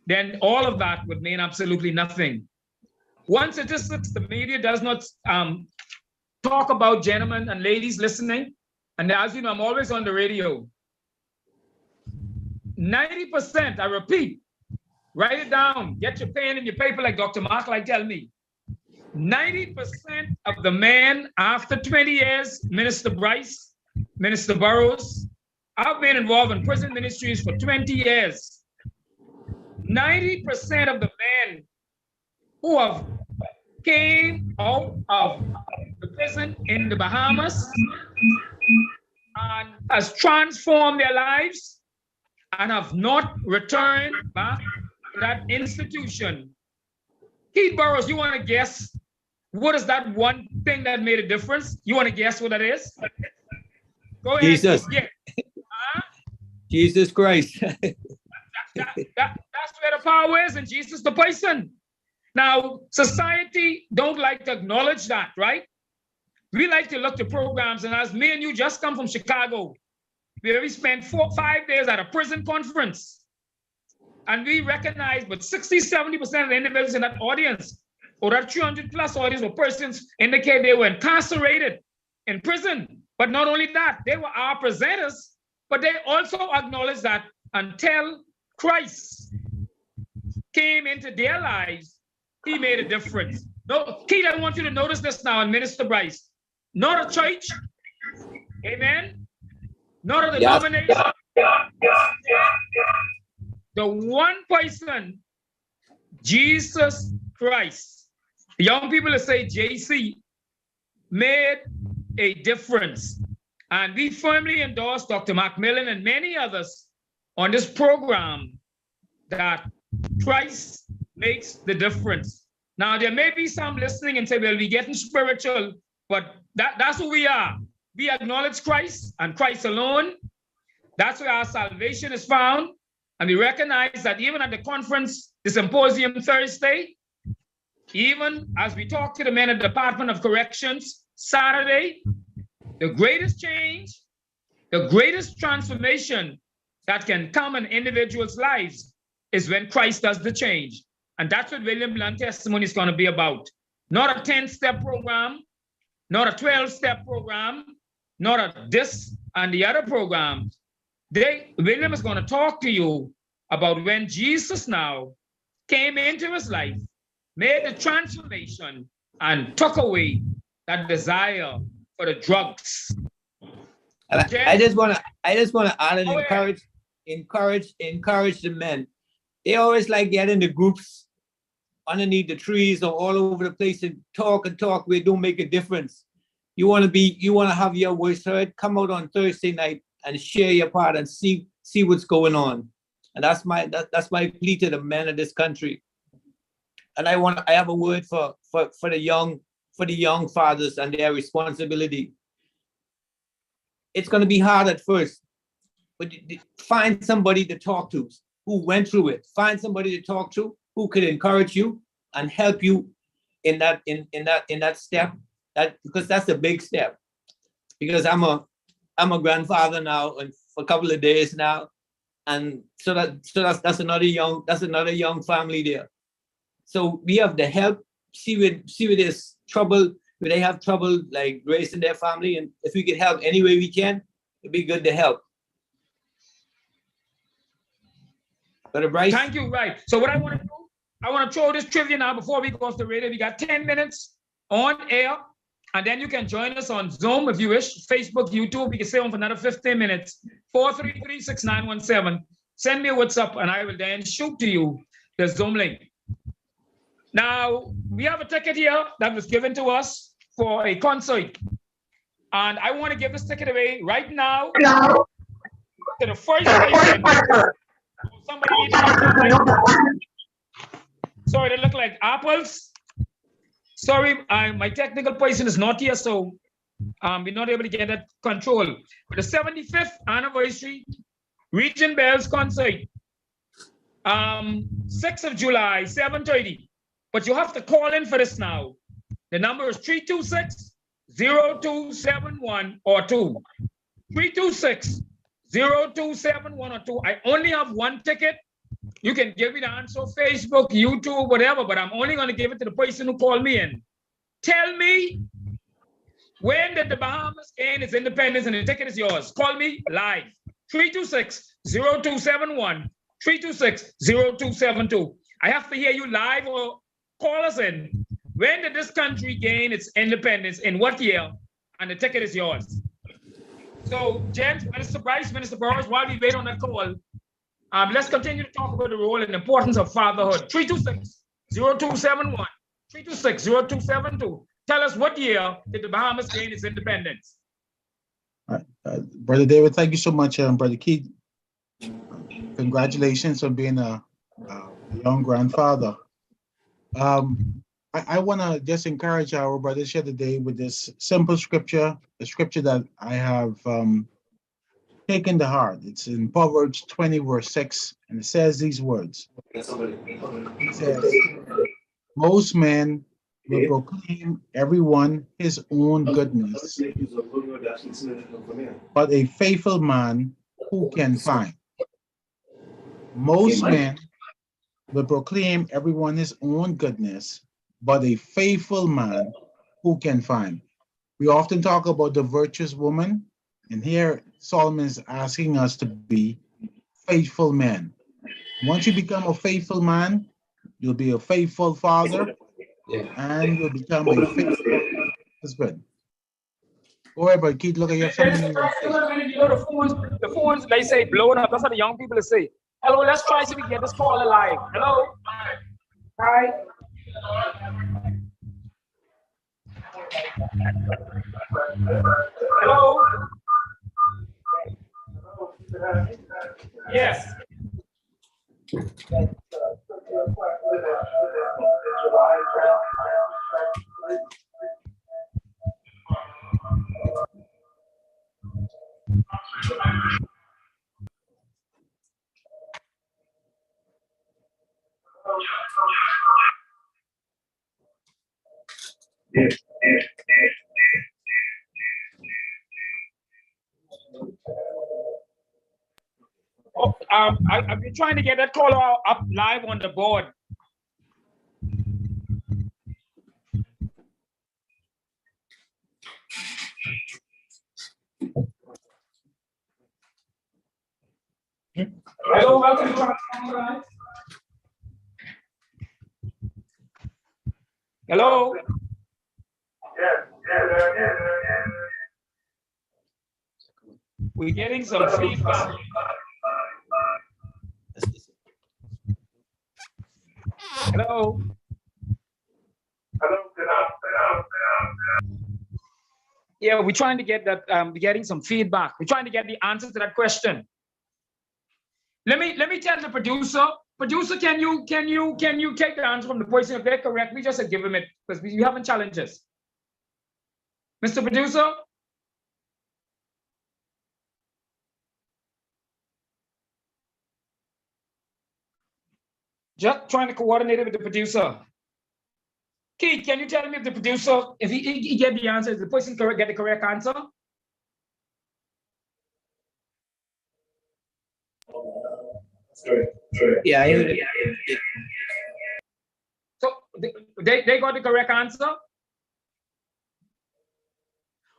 then all of that would mean absolutely nothing. One statistic the media does not talk about, gentlemen and ladies listening, and as you know, I'm always on the radio. 90%, I repeat, write it down, get your pen and your paper like Dr. Mark like tell me. 90% of the men after 20 years, Minister Bryce, Minister Burrows, I've been involved in prison ministries for 20 years. 90% of the men who have came out of the prison in the Bahamas and has transformed their lives and have not returned back to that institution. Keith Burrows, you want to guess what is that one thing that made a difference? You want to guess what that is? Go ahead.
Jesus.
Yeah.
Jesus Christ.
That's where the power is, and Jesus the person. Now, society don't like to acknowledge that, right? We like to look to programs, and as me and you just come from Chicago, where we spent 4 or 5 days at a prison conference, and we recognize, but 60-70% of the individuals in that audience, or that 300 plus audience were persons indicate they were incarcerated in prison. But not only that, they were our presenters, but they also acknowledge that until Christ came into their lives, he made a difference. No, Keith, I want you to notice this now, and Minister Bryce. Not a church, amen? Not a denomination. The one person, Jesus Christ. The young people that say JC made a difference. And we firmly endorse Dr. Macmillan and many others on this program that Christ makes the difference. Now, there may be some listening and say, well, we're getting spiritual, but that's who we are. We acknowledge Christ and Christ alone. That's where our salvation is found. And we recognize that even at the conference, the symposium Thursday, even as we talk to the men at the Department of Corrections Saturday, the greatest change, the greatest transformation that can come in individuals' lives is when Christ does the change. And that's what William Blunt testimony is going to be about. Not a 10-step program, not a 12-step program, not a this and the other programs. William is going to talk to you about when Jesus now came into his life, made the transformation, and took away that desire for the drugs.
Okay? I just want to add and encourage the men. They always like getting the groups underneath the trees or all over the place and talk. We don't make a difference. You want to have your voice heard, come out on Thursday night and share your part and see what's going on. And that's my plea to the men of this country. And I have a word for the young fathers and their responsibility. It's going to be hard at first, but find somebody to talk to who went through it. Find somebody to talk to who could encourage you and help you in that step. Because that's a big step. Because I'm a grandfather now, and for a couple of days now, and so that's another young family there. So we have to help see where there's trouble, where they have trouble like raising their family, and if we could help any way we can, it'd be good to help. Brother Bryce?
Thank you. Right. So what I want to do, I want to throw this trivia now before we go off the radio. We got 10 minutes on air, and then you can join us on Zoom if you wish, Facebook, YouTube. We can stay on for another 15 minutes. 433-6917. send me a WhatsApp and I will then shoot to you the Zoom link. Now, we have a ticket here that was given to us for a concert. And I want to give this ticket away right now to the first person. Somebody needs to sorry, they look like apples. Sorry, my technical person is not here, so we're not able to get that control. But the 75th anniversary Region Bells concert, 6th of July, 7:30. But you have to call in for this now. The number is 326-0271 or 2. 326-0271 or 2. I only have one ticket. You can give me the answer on Facebook, YouTube, whatever, but I'm only going to give it to the person who called me in. Tell me, when did the Bahamas gain its independence? And the ticket is yours. Call me live. 326-0271, 326-0272. I have to hear you live or call us in. When did this country gain its independence? In what year? And the ticket is yours. So, gents, Minister Bryce, Minister Burrows, while we wait on that call, let's continue to talk about the role and importance of fatherhood. 326-0271, 326-0272. Tell us, what year did the Bahamas gain its independence?
Brother David, thank you so much, Brother Keith. Congratulations on being a young grandfather. I want to just encourage our brothers here today with this simple scripture, a scripture that I have taken to heart. It's in Proverbs 20, verse 6, and it says these words. It says, most men will proclaim everyone his own goodness, but a faithful man who can find? Most men will proclaim everyone his own goodness, but a faithful man who can find? We often talk about the virtuous woman, and here Solomon is asking us to be faithful men. Once you become a faithful man, you'll be a faithful father, and you'll become a faithful husband. Go ahead, but Keith, look at your something.
The phones, they say blowing up. That's what the young people say. Hello, let's try so we can get this call alive. Hello. Hi. Hello. Yes. I've been trying to get that caller up live on the board. Hello, welcome to Hello. We're getting some feedback. Hello. Yeah, we're trying to get that. We're getting some feedback. We're trying to get the answer to that question. Let me tell the producer. Producer, can you take the answer from the person? If they're correct, we just give him it because we haven't challenges. Mr. Producer. Just trying to coordinate it with the producer. Keith, can you tell me if the producer, if he get the answer, is the person get the correct answer?
Yeah.
So they got the correct answer?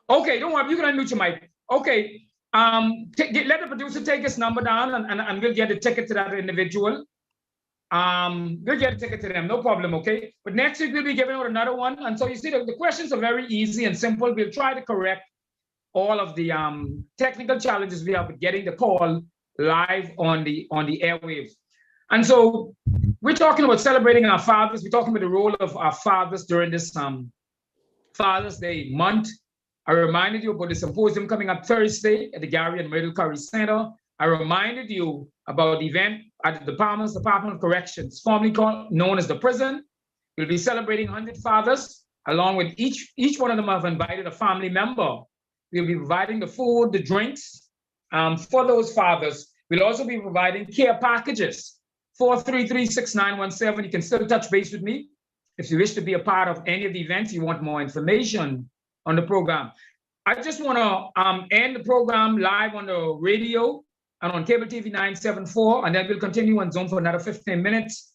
Okay, don't worry, you can unmute your mic. Okay, let the producer take his number down and we'll get a ticket to that individual. We'll get a ticket to them, no problem, okay? But next week we'll be giving out another one. And so you see the questions are very easy and simple. We'll try to correct all of the technical challenges we have with getting the call live on the airwaves. And so we're talking about celebrating our fathers. We're talking about the role of our fathers during this Father's Day month. I reminded you about the symposium coming up Thursday at the Gary and Myrtle Curry Center. I reminded you about the event at the Department of Corrections, formerly known as the prison. We'll be celebrating 100 fathers, along with each one of them have invited a family member. We'll be providing the food, the drinks for those fathers. We'll also be providing care packages. 433-6917. You can still touch base with me if you wish to be a part of any of the events, you want more information on the program. I just want to end the program live on the radio and on cable TV 974, and then we'll continue on Zoom for another 15 minutes.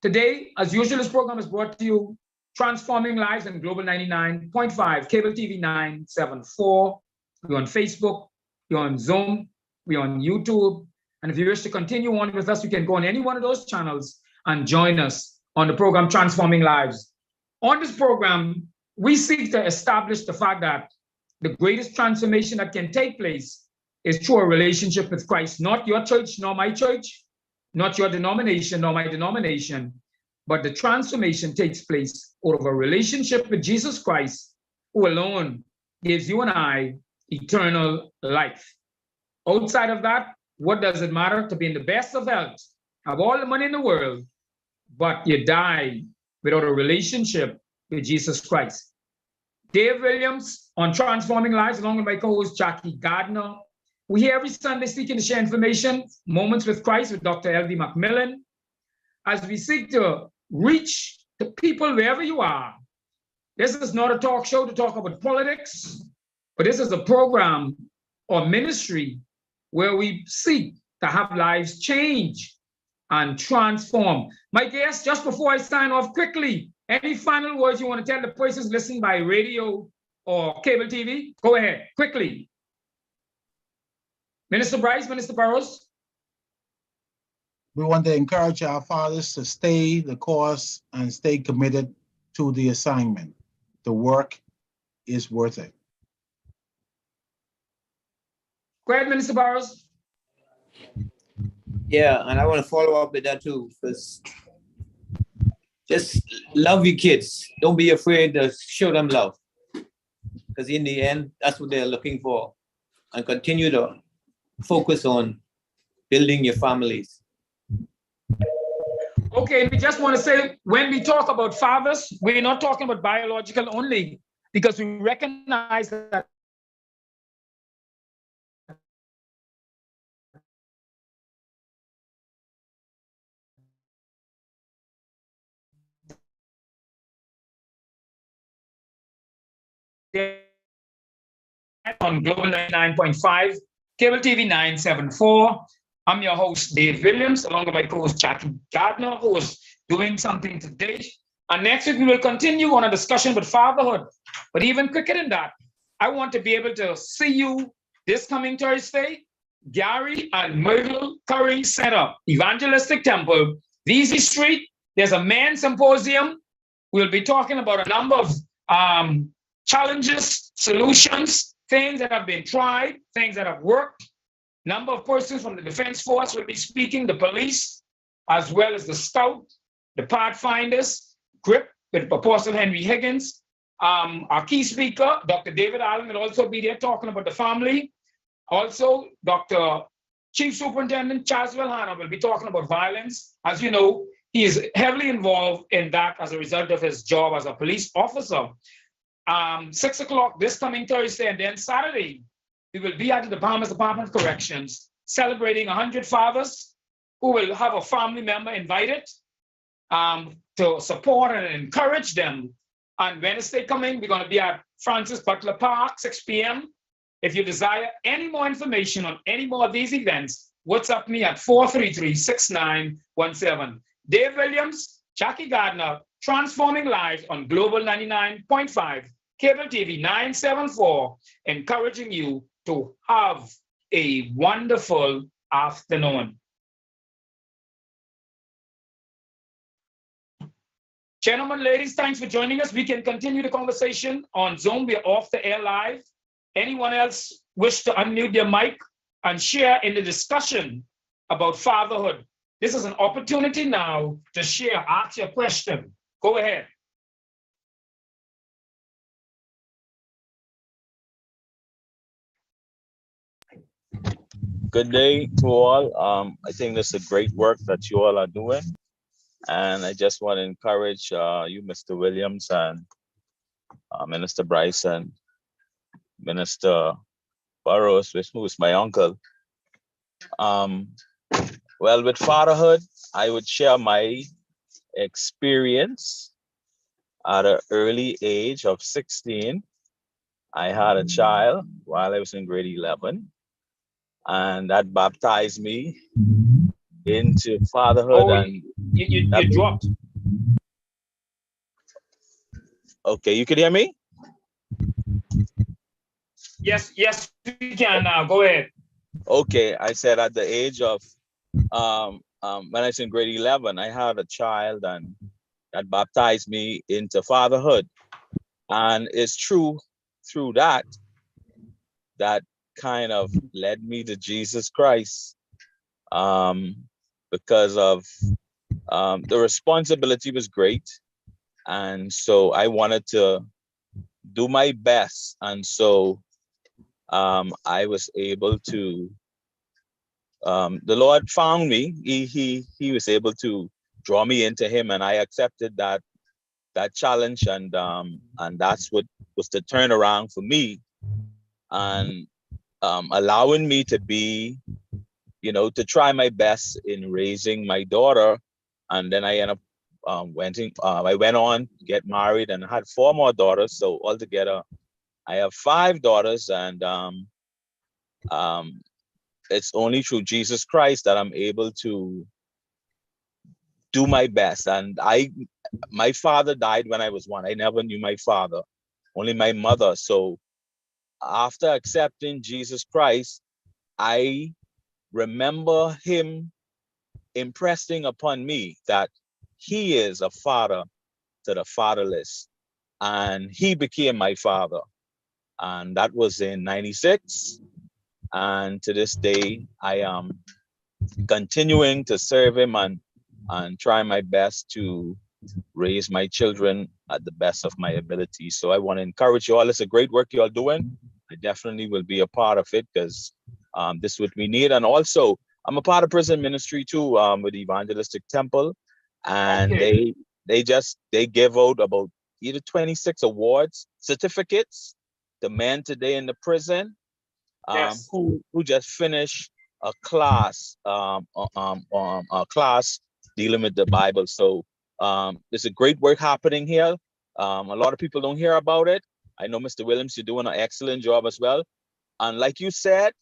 Today, as usual, this program is brought to you Transforming Lives on Global 99.5, cable TV 974. We're on Facebook, we're on Zoom, we're on YouTube. And if you wish to continue on with us, you can go on any one of those channels and join us on the program Transforming Lives. On this program, we seek to establish the fact that the greatest transformation that can take place is through a relationship with Christ, not your church, nor my church, not your denomination, nor my denomination, but the transformation takes place out of a relationship with Jesus Christ, who alone gives you and I eternal life. Outside of that, what does it matter to be in the best of health, have all the money in the world, but you die without a relationship with Jesus Christ? Dave Williams on Transforming Lives, along with my co-host Jackie Gardner. We're here every Sunday seeking to share information, Moments with Christ with Dr. L.D. McMillan, as we seek to reach the people wherever you are. This is not a talk show to talk about politics, but this is a program or ministry where we seek to have lives change and transform. My guests, just before I sign off quickly, any final words you want to tell the persons listening by radio or cable TV? Go ahead, quickly. Minister Bryce, Minister Burrows.
We want to encourage our fathers to stay the course and stay committed to the assignment. The work is worth it.
Go ahead, Minister Burrows.
Yeah, and I want to follow up with that too, because just love your kids. Don't be afraid to show them love, because in the end, that's what they're looking for. And continue to focus on building your families.
Okay, we just want to say, when we talk about fathers, we're not talking about biological only, because we recognize that on Global 99.5, Cable TV 974. I'm your host, Dave Williams, along with my co-host, Jackie Gardner, who is doing something today. And next week, we will continue on a discussion about fatherhood. But even quicker than that, I want to be able to see you this coming Thursday, Gary and Myrtle Curry Center, Evangelistic Temple, VZ Street. There's a men's symposium. We'll be talking about a number of challenges, solutions, things that have been tried, things that have worked. Number of persons from the Defense Force will be speaking, the police, as well as the Scout, the Pathfinders, GRIP with Apostle Henry Higgins. Our key speaker, Dr. David Allen, will also be there talking about the family. Also, Dr. Chief Superintendent Charles Wilhana will be talking about violence. As you know, he is heavily involved in that as a result of his job as a police officer. 6 o'clock this coming Thursday, and then Saturday, we will be at the Department of Corrections celebrating 100 fathers who will have a family member invited to support and encourage them. On Wednesday coming, we're going to be at Francis Butler Park, 6 p.m. If you desire any more information on any more of these events, WhatsApp me at 433-6917. Dave Williams, Jackie Gardner, Transforming Lives on Global 99.5, Cable TV 974, encouraging you to have a wonderful afternoon. Gentlemen, ladies, thanks for joining us. We can continue the conversation on Zoom. We're off the air live. Anyone else wish to unmute their mic and share in the discussion about fatherhood. This is an opportunity now to share, ask your question. Go ahead.
Good day to all. I think this is a great work that you all are doing. And I just want to encourage you, Mr. Williams and Minister Bryce and Minister Burrows, who is my uncle. Well, with fatherhood, I would share my experience at an early age of 16. I had a child while I was in grade 11, and that baptized me into fatherhood.
Oh,
And
you dropped.
Okay, you can hear me?
Yes, we can now. Go ahead.
Okay, I said at the age of when I was in grade 11, I had a child, and that baptized me into fatherhood. And it's true through that kind of led me to Jesus Christ, because of the responsibility was great. And so I wanted to do my best. And so I was able to, the Lord found me. He was able to draw me into him, and I accepted that challenge, and that's what was the turnaround for me, and allowing me to be, to try my best in raising my daughter. And then I ended up I went on to get married and had 4 more daughters. So altogether, I have 5 daughters, and it's only through Jesus Christ that I'm able to do my best. And my father died when I was 1. I never knew my father, only my mother. So after accepting Jesus Christ, I remember him impressing upon me that he is a father to the fatherless, and he became my father. And that was in 96. And to this day, I am continuing to serve him and try my best to raise my children at the best of my ability. So I want to encourage you all. It's a great work you all doing. I definitely will be a part of it, because this is what we need. And also, I'm a part of prison ministry too, with Evangelistic Temple, and
Okay.
they give out about either 26 awards, certificates to men today in the prison,
Yes.
who just finished a class, a class dealing with the Bible. So there's a great work happening here. A lot of people don't hear about it. I know, Mr. Williams, you're doing an excellent job as well. And like you said,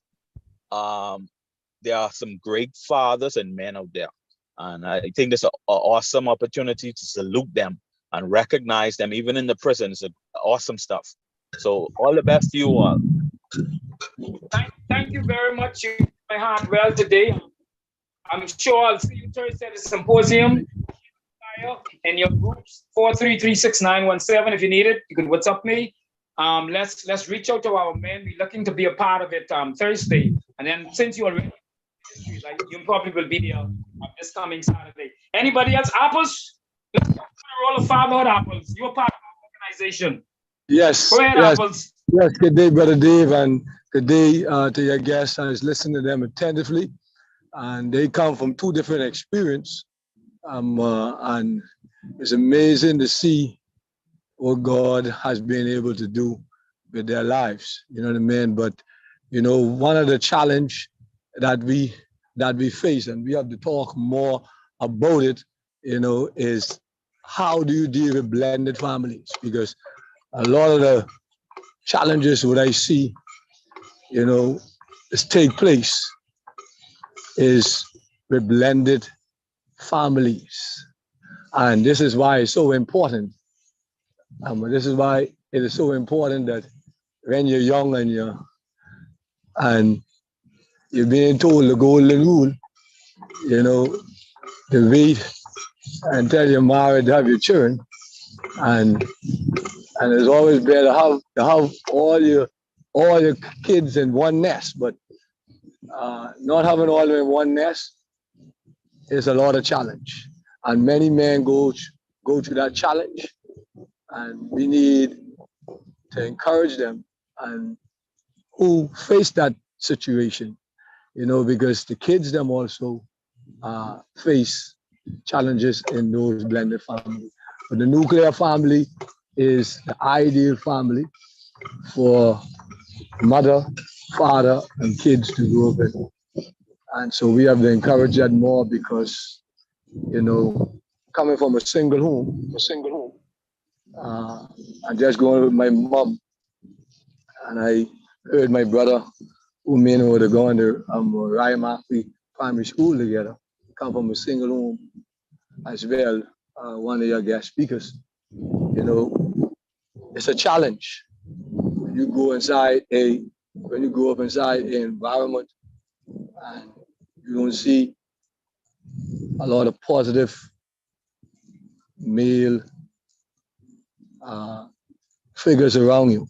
there are some great fathers and men out there. And I think this is an awesome opportunity to salute them and recognize them, even in the prison. It's awesome stuff. So all the best to you all.
Thank you very much. You did my heart well today. I'm sure I'll see you Thursday at the symposium. In your groups, 4336917. If you need it, you can WhatsApp me. Let's reach out to our men. We're looking to be a part of it Thursday. And then since you already, you probably will be there this coming Saturday. Anybody else? Apples? Let's go for the role of fatherhood, Apples. You're part of our organization.
Yes.
Go ahead,
yes,
Apples.
yes. Good day, Brother Dave, and good day to your guests. I was listening to them attentively, and they come from 2 different experiences. And it's amazing to see what God has been able to do with their lives. You know what I mean? But one of the challenge that we face, and we have to talk more about it, is how do you deal with blended families? Because a lot of the challenges what I see, is take place is with blended families. And this is why it's so important. This is why it is so important that when you're young and you're being told the golden rule, to wait until you're married to have your children, and it's always better to have all your kids in one nest. But not having all in one nest is a lot of challenge. And many men go through that challenge. And we need to encourage them and who face that situation, because the kids them also face challenges in those blended families. But the nuclear family is the ideal family for mother, father, and kids to grow up in. And so we have to encourage that more because, coming from a single home, I just going with my mom, and I heard my brother, who may know to go under Ryan Murphy primary school together, come from a single home as well, one of your guest speakers. It's a challenge. When you grow up inside an environment and you don't see a lot of positive male figures around you,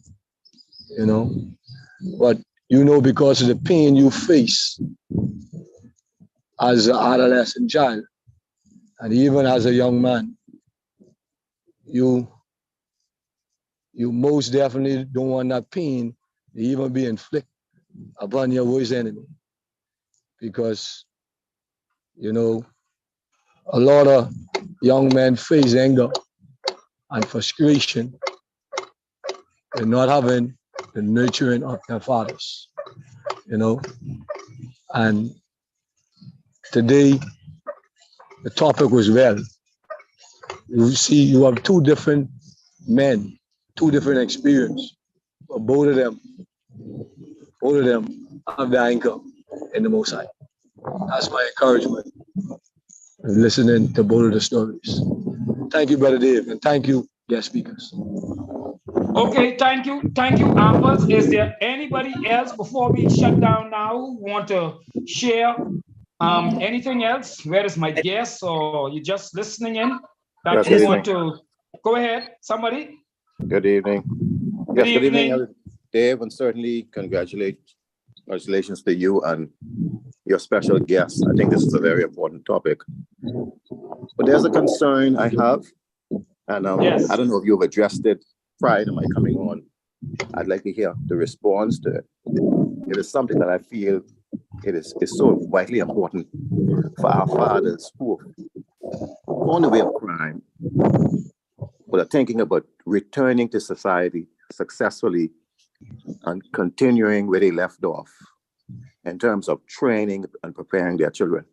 but because of the pain you face as an adolescent child and even as a young man, you most definitely don't want that pain to even be inflicted upon your worst enemy, because a lot of young men face anger and frustration and not having the nurturing of their fathers, and today the topic was well. You see, you have two different men, two different experiences, but both of them have the anchor in the Most High. That's my encouragement in listening to both of the stories. Thank you, Brother Dave, and thank you, guest speakers.
Okay, thank you, Amos. Is there anybody else before we shut down now who want to share anything else? Where is my guest, or you just listening in? That you want to go ahead, somebody?
Good evening.
Good
Good
evening.
evening, Dave, and certainly congratulations to you and your special guest. I think this is a very important topic. But there's a concern I have, and
Yes.
I don't know if you've addressed it prior to my coming on. I'd like to hear the response to it. It is something that I feel it is so vitally important for our fathers who are on the way of crime, but are thinking about returning to society successfully and continuing where they left off in terms of training and preparing their children.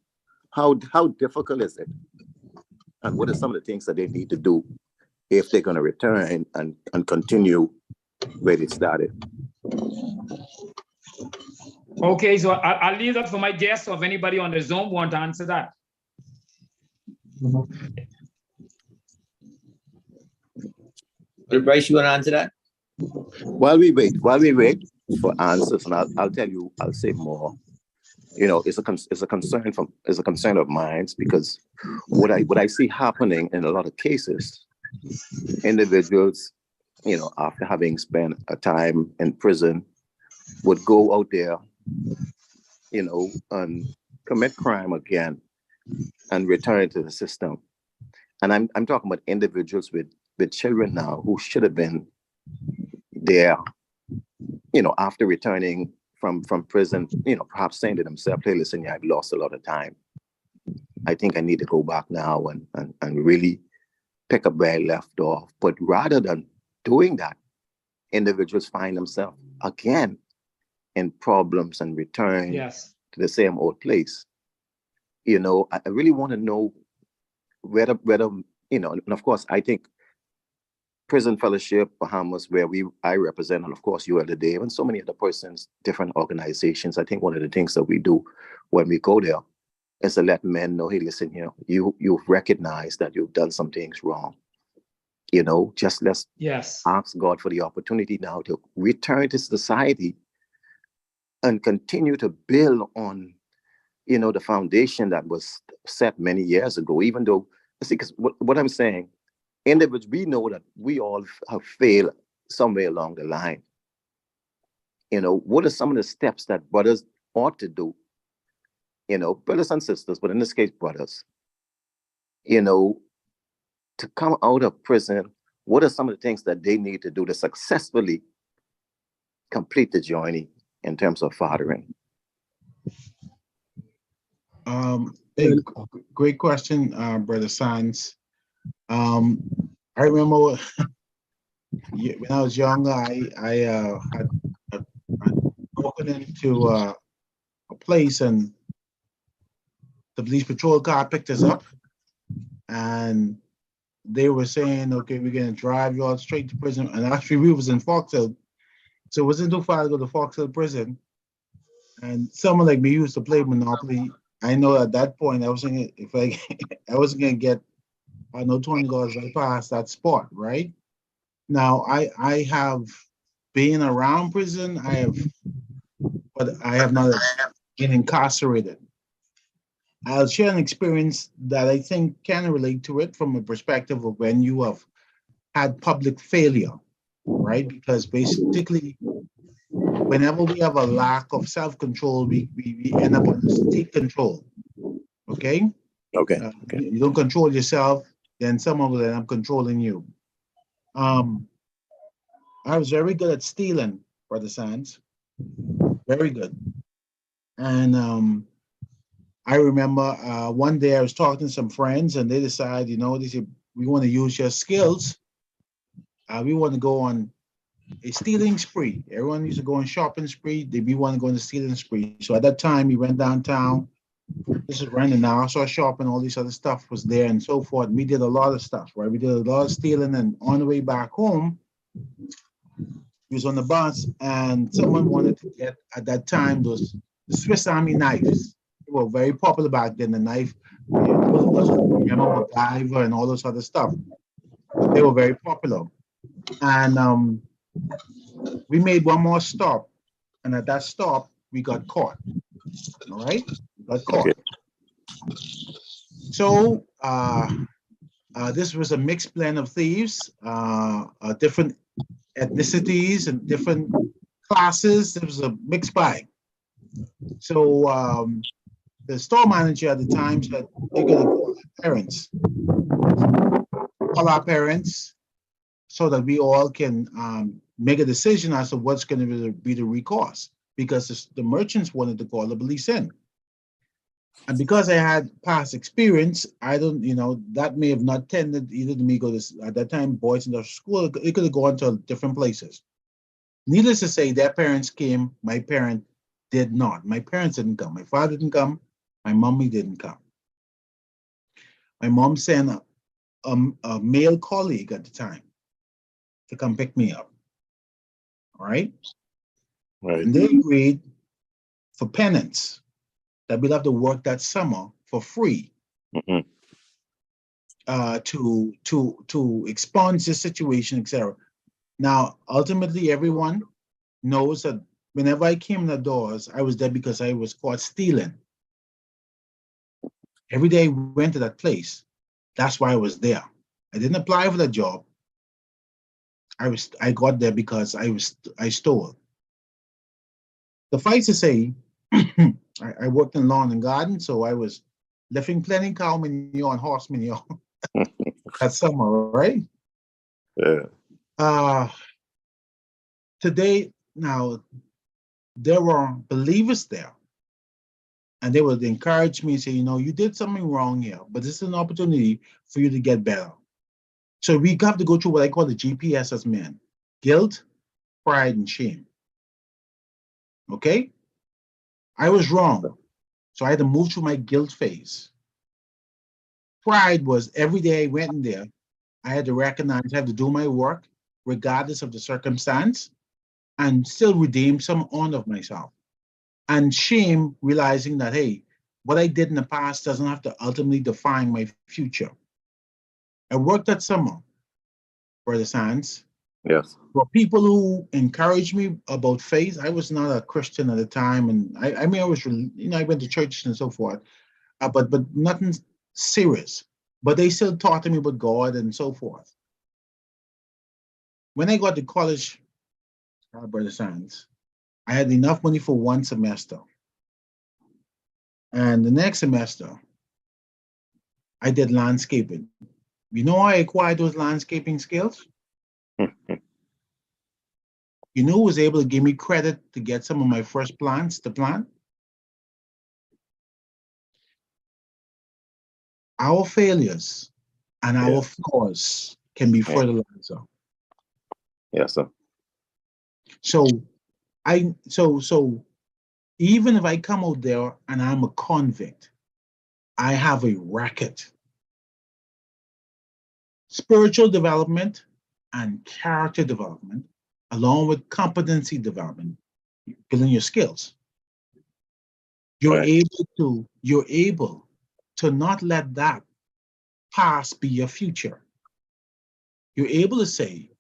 How difficult is it? And what are some of the things that they need to do if they're going to return and continue where they started?
Okay, so I'll leave that for my guests, or if anybody on the Zoom want to answer that.
Bryce, you want to answer that?
While we wait for answers, and I'll say more. It's a concern of mine, because what I see happening in a lot of cases, individuals, after having spent a time in prison, would go out there, and commit crime again and return to the system. And I'm talking about individuals with children now who should have been there, after returning from prison, perhaps saying to themselves, hey, listen, I've lost a lot of time. I think I need to go back now and really pick up where I left off. But rather than doing that, individuals find themselves again in problems and return to the same old place. I really want to know whether, and of course, I think Prison Fellowship, Bahamas, where I represent, and of course you, Elder Dave, and so many other persons, different organizations. I think one of the things that we do when we go there is to let men know, hey, listen, you've recognized that you've done some things wrong. Just let's ask God for the opportunity now to return to society and continue to build on, the foundation that was set many years ago. Even though, see, because what I'm saying, individuals, we know that we all have failed somewhere along the line. What are some of the steps that brothers ought to do, brothers and sisters, but in this case, brothers, you know, to come out of prison, what are some of the things that they need to do to successfully complete the journey in terms of fathering?
Hey, great question, Brother Sands. I remember when I was younger, I had broken into a place, and the police patrol car picked us up, and they were saying, okay, we're gonna drive you all straight to prison. And actually we was in Fox Hill, so it wasn't too far to go to Fox Hill prison. And someone like me used to play Monopoly. I know at that point I wasn't gonna, if I I wasn't gonna get $20 right past that spot, right? Now I have been around prison, but I have not been incarcerated. I'll share an experience that I think can relate to it from a perspective of when you have had public failure, right? Because basically, whenever we have a lack of self-control, we end up on state control, okay?
Okay.
You don't control yourself, then someone will end up controlling you. I was very good at stealing, Brother Sands, very good. And I remember one day I was talking to some friends, and they decided, they said, we want to use your skills. We want to go on a stealing spree. Everyone used to go on shopping spree. We want to go on a stealing spree. So at that time, we went downtown. This is right now. So shopping, all this other stuff was there and so forth. We did a lot of stuff, right? We did a lot of stealing, and on the way back home, we was on the bus, and someone wanted to get, at that time, those Swiss Army knives. They were very popular back then. The knife, remember MacGyver and all those other stuff. But they were very popular. And we made one more stop, and at that stop, we got caught. All right, got caught. Okay. So this was a mixed blend of thieves, different ethnicities and different classes. It was a mixed bag. So the store manager at the time said, "They're gonna call our parents, so that we all can make a decision as to what's going to be the recourse," because the merchants wanted to call the police in. And because I had past experience, I don't, that may have not tended either to me go to, at that time, boys in the school, it could have gone to different places. Needless to say, their parents came, my parent did not. My parents didn't come. My father didn't come. My mommy didn't come. My mom sent a male colleague at the time to come pick me up. All right?
Right.
And they agreed for penance that we'd have to work that summer for free.
Mm-hmm.
To expunge the situation, etc. Now, ultimately, everyone knows that whenever I came in the doors, I was there because I was caught stealing. Every day I went to that place. That's why I was there. I didn't apply for the job. I got there because I stole. Suffice to say, I worked in lawn and garden, so I was lifting plenty cow manure and horse manure that summer, right?
Yeah.
Today, now, there were believers there, and they would encourage me and say, you did something wrong here, but this is an opportunity for you to get better. So we have to go through what I call the GPS as men: guilt, pride, and shame. Okay? I was wrong, so I had to move through my guilt phase. Pride was every day I went in there, I had to recognize, I had to do my work, regardless of the circumstance, and still redeem some honor of myself. And shame, realizing that, hey, what I did in the past doesn't have to ultimately define my future. I worked that summer, Brother Sands.
Yes.
For people who encouraged me about faith, I was not a Christian at the time, and I mean, I was, I went to church and so forth, but nothing serious. But they still taught me about God and so forth. When I got to college, Brother Sands, I had enough money for one semester. And the next semester, I did landscaping. You know how I acquired those landscaping skills? You know who was able to give me credit to get some of my first plants to plant? Our failures and our
Yeah.
flaws can be
Yeah.
fertilizer.
Yes, sir.
So even if I come out there and I'm a convict, I have a record. Spiritual development and character development, along with competency development, building your skills. You're
Right.
able to not let that past be your future. You're able to say,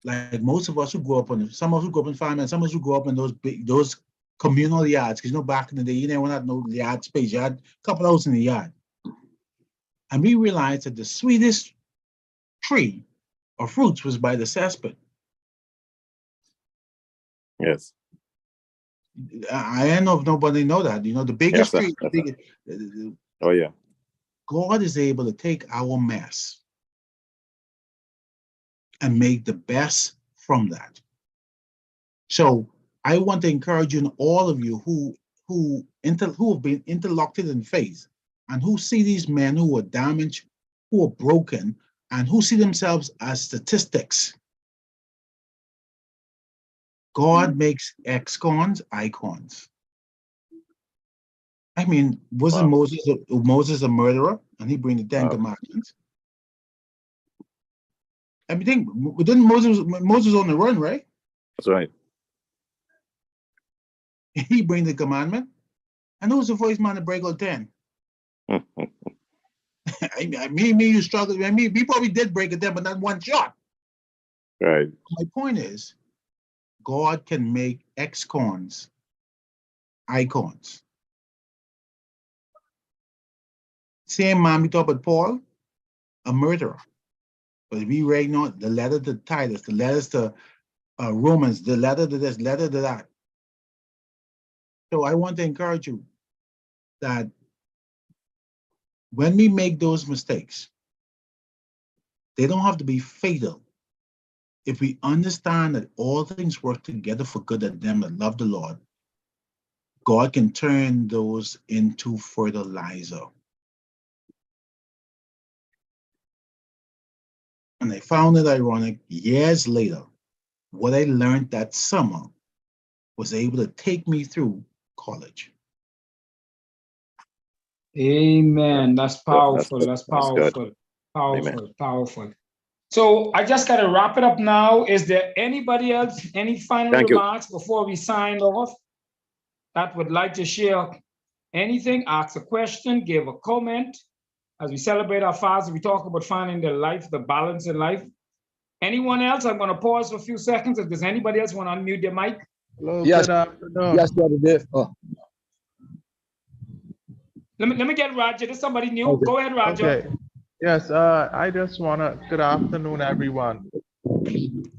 like most of us who grew up in, some of us who grew up in farming, and some of us who grew up in those communal yards, because back in the day, you never had no yard space. You had a couple of houses in the yard. And we realized that the sweetest tree or fruits was by the cesspit.
Yes.
I don't know if nobody know that. The biggest
Yes, sir.
tree,
Yes, sir. Oh, yeah.
God is able to take our mess and make the best from that. So I want to encourage you, and all of you who have been interlocked in faith, and who see these men who are damaged, who are broken, and who see themselves as statistics. God makes ex-cons icons. I mean, wasn't
Wow.
Moses a murderer, and he bring the Ten
Wow.
Commandments? I mean, didn't Moses on the run, right?
That's right.
He bring the commandment, and who's the first man to break all 10? You struggle. We probably did break it 10, but not one shot.
Right.
My point is, God can make ex-cons icons. Same man we talk about Paul, a murderer. But we read the letter to Titus, the letters to Romans, the letter to this, letter to that. So I want to encourage you that when we make those mistakes, they don't have to be fatal. If we understand that all things work together for good of them that love the Lord, God can turn those into fertilizer. And I found it ironic, years later, what I learned that summer was able to take me through college.
Amen. That's powerful.
good.
That's
That's good.
powerful. Powerful.
Amen.
Powerful. So I just got to wrap it up now. Is there anybody else, any final
Thank you.
remarks before we sign off that would like to share anything, ask a question, give a comment? As we celebrate our fathers, we talk about finding the life, the balance in life. Anyone else? I'm going to pause for a few seconds. If there's anybody else want to unmute their mic.
Hello,
Yes.
good afternoon.
Yes, Brother Dave. Oh,
Let me get Roger. There's somebody new.
Okay.
Go ahead, Roger.
Okay. Yes, I just want to, good afternoon, everyone.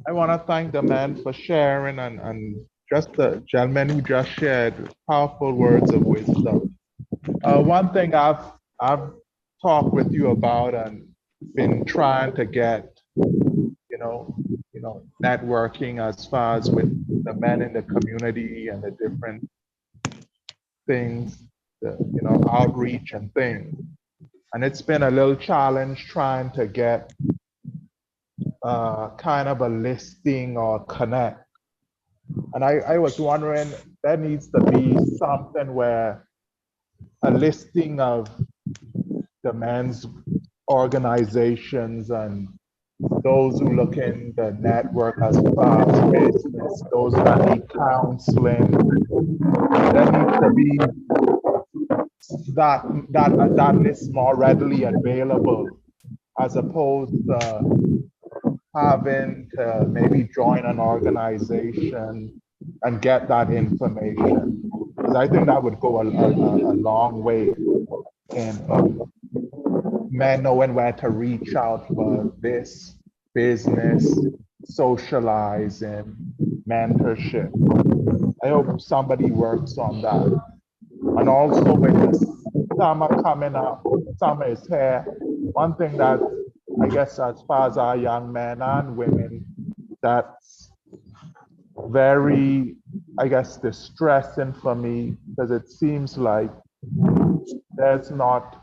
I want to thank the men for sharing and just the gentleman who just shared powerful words of wisdom. One thing I've talked with you about and been trying to get, networking as far as with the men in the community and the different things, outreach and things. And it's been a little challenge trying to get kind of a listing or connect. And I was wondering, there needs to be something where a listing of the men's organizations and those who look in the network as far as business, those that need counseling. There needs to be that list more readily available, as opposed to having to maybe join an organization and get that information. Because I think that would go a long way in men knowing where to reach out for this business, socializing, mentorship. I hope somebody works on that. And also with this summer coming up, summer is here. One thing that I guess as far as our young men and women, that's very, I guess, distressing for me because it seems like there's not,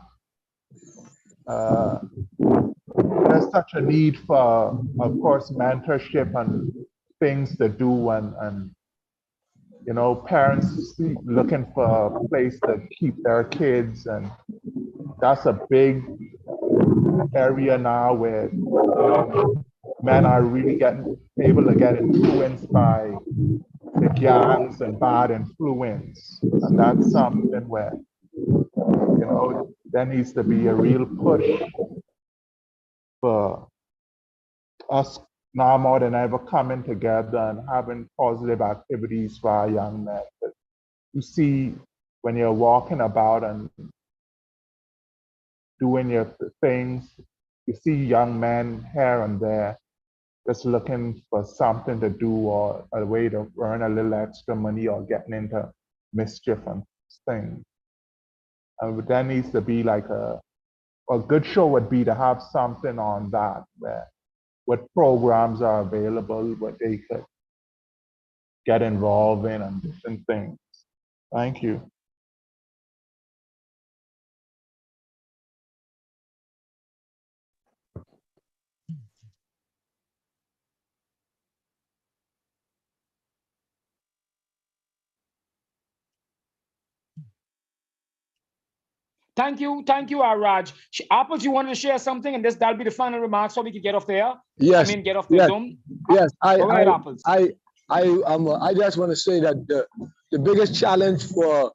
there's such a need for, of course, mentorship and things to do and you know, parents looking for a place to keep their kids, and that's a big area now where you know, men are really able to get influenced by the gangs and bad influence, and that's something where you know there needs to be a real push for us now more than ever coming together and having positive activities for our young men. But you see, when you're walking about and doing your things, you see young men here and there just looking for something to do or a way to earn a little extra money or getting into mischief and things. And there needs to be like a good show would be to have something on that where what programs are available, what they could get involved in and different things. Thank you.
Thank you, Raj. Apples, you wanted to share something, and that'll be the final remarks so we can get off there.
Yes.
I mean, get off the
yes,
Zoom.
Yes.
Go ahead, Apples.
I just want to say that the biggest challenge for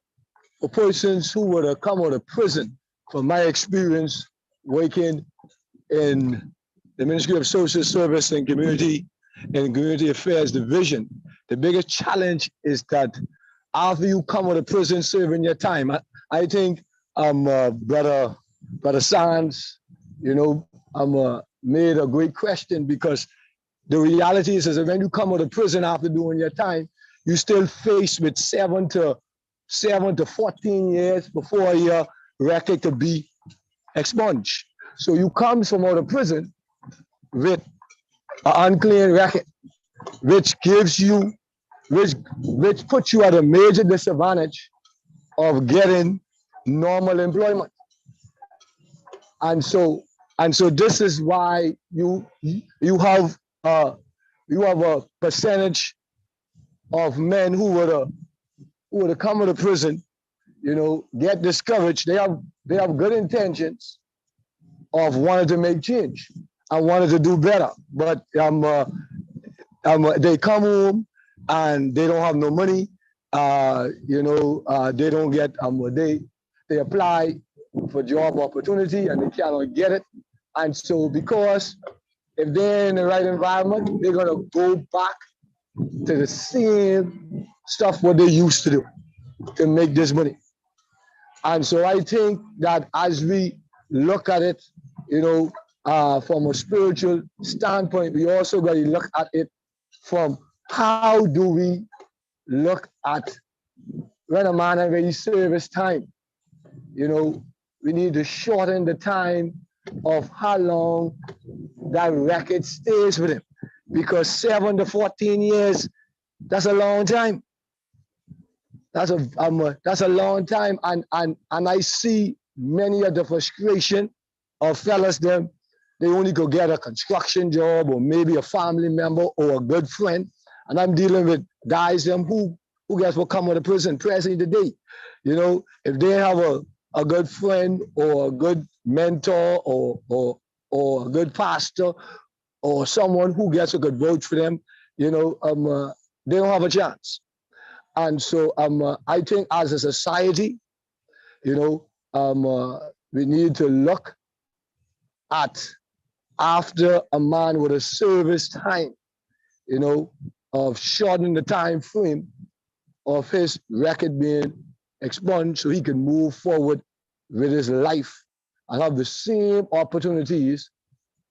persons who would have come out of prison, from my experience working in the Ministry of Social Service and Community Affairs Division, the biggest challenge is that after you come out of prison serving your time, I think brother Sands, you know, made a great question, because the reality is that when you come out of prison after doing your time, you still faced with 7 to 14 years before your record could be expunged. So you come from out of prison with an unclean record, which gives you, which puts you at a major disadvantage of getting normal employment. And so this is why you have a percentage of men who would have come out of prison, you know, get discouraged. They have good intentions of wanting to make change and wanted to do better, but they come home and they don't have no money. You know, they don't get they apply for job opportunity and they cannot get it. And so because if they're in the right environment, they're gonna go back to the same stuff what they used to do to make this money. And so I think that as we look at it, you know, from a spiritual standpoint, we also got to look at it from how do we look at when a man already served his time. You know, we need to shorten the time of how long that record stays with him, because 7 to 14 years, that's a long time. That's a long time, and I see many of the frustration of fellas them. They only go get a construction job or maybe a family member or a good friend. And I'm dealing with guys them who guess will come out of prison presently today. You know, if they have a good friend or a good mentor or a good pastor or someone who gets a good vote for them, you know, they don't have a chance. And so I think as a society, you know, we need to look at after a man with a service time, you know, of shortening the time frame of his record being expunged so he can move forward with his life and have the same opportunities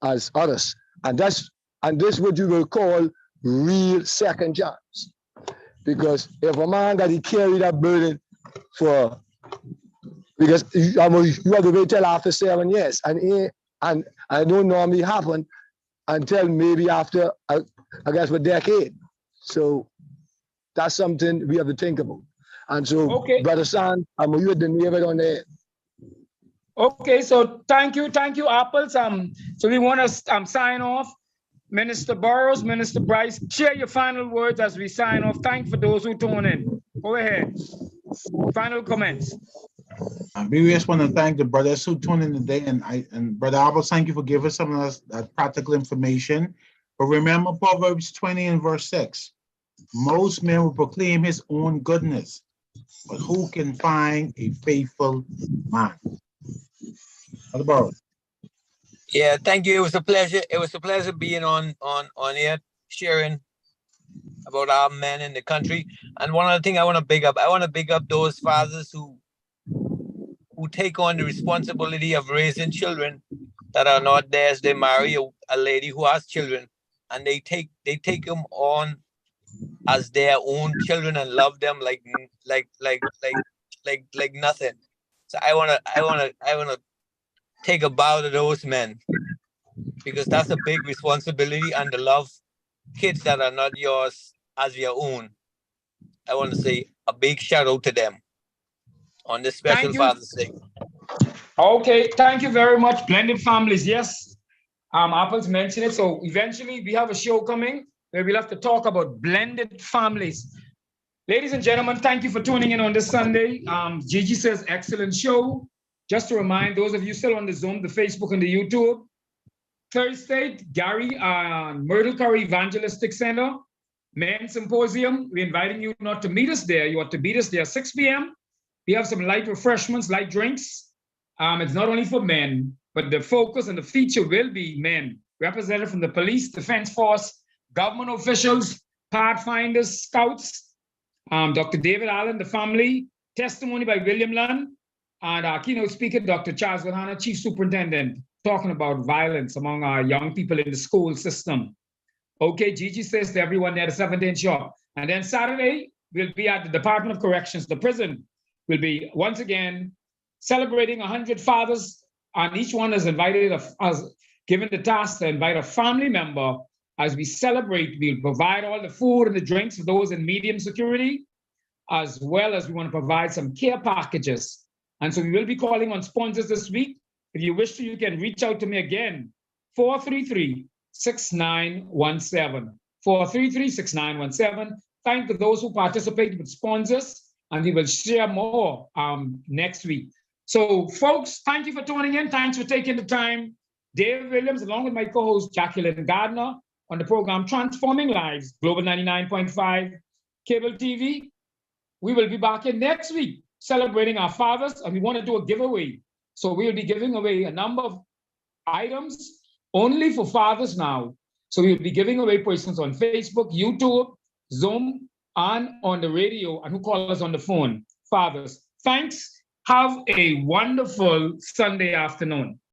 as others. And this what you will call real second chance. Because if a man that he carry that burden for because you have to wait till after 7 years, and I don't normally happen until maybe after I guess a decade. So that's something we have to think about. And so,
Okay.
Brother San, I'm you the neighbor on there.
Okay, so thank you, Apples. So we want to sign off. Minister Burrows, Minister Bryce, share your final words as we sign off. Thank for those who tune in. Go ahead. Final comments.
We just want to thank the brothers who tuned in today, and Brother Albert, thank you for giving some of us that practical information. But remember Proverbs 20 and verse 6. Most men will proclaim his own goodness, but who can find a faithful man? Brother Burrows.
Yeah, thank you. It was a pleasure. It was a pleasure being on here, sharing about our men in the country. And one other thing I want to big up those fathers who take on the responsibility of raising children that are not theirs. They marry a lady who has children, and they take them on as their own children and love them like nothing. So I wanna take a bow to those men, because that's a big responsibility, and to love kids that are not yours as your own. I want to say a big shout out to them on this special Father's Day.
Okay, thank you very much. Blended families, yes. Apples mentioned it. So eventually we have a show coming where we'll have to talk about blended families. Ladies and gentlemen, thank you for tuning in on this Sunday. Gigi says, excellent show. Just to remind those of you still on the Zoom, the Facebook and the YouTube, Thursday, Gary, Myrtle Curry Evangelistic Center, Men's Symposium. We're inviting you not to meet us there. You ought to meet us there 6 p.m. We have some light refreshments, light drinks. It's not only for men, but the focus and the feature will be men, represented from the police, defense force, government officials, pathfinders, scouts, Dr. David Allen, the family, testimony by William Lunn, and our keynote speaker, Dr. Charles Wilhana, Chief Superintendent, talking about violence among our young people in the school system. Okay, Gigi says to everyone there, the 17th shop. And then Saturday, we'll be at the Department of Corrections, the prison. We'll be, once again, celebrating 100 fathers, and each one is invited, given the task to invite a family member. As we celebrate, we'll provide all the food and the drinks for those in medium security, as well as we want to provide some care packages. And so we will be calling on sponsors this week. If you wish to, you can reach out to me again, 433-6917. 433-6917. Thank you to those who participated with sponsors, and we will share more next week. So, folks, thank you for tuning in. Thanks for taking the time. Dave Williams, along with my co-host Jacqueline Gardner, on the program Transforming Lives, Global 99.5 Cable TV. We will be back in next week celebrating our fathers, and we want to do a giveaway. So we will be giving away a number of items only for fathers now. So we will be giving away persons on Facebook, YouTube, Zoom, and on the radio, and who call us on the phone. Fathers, thanks. Have a wonderful Sunday afternoon.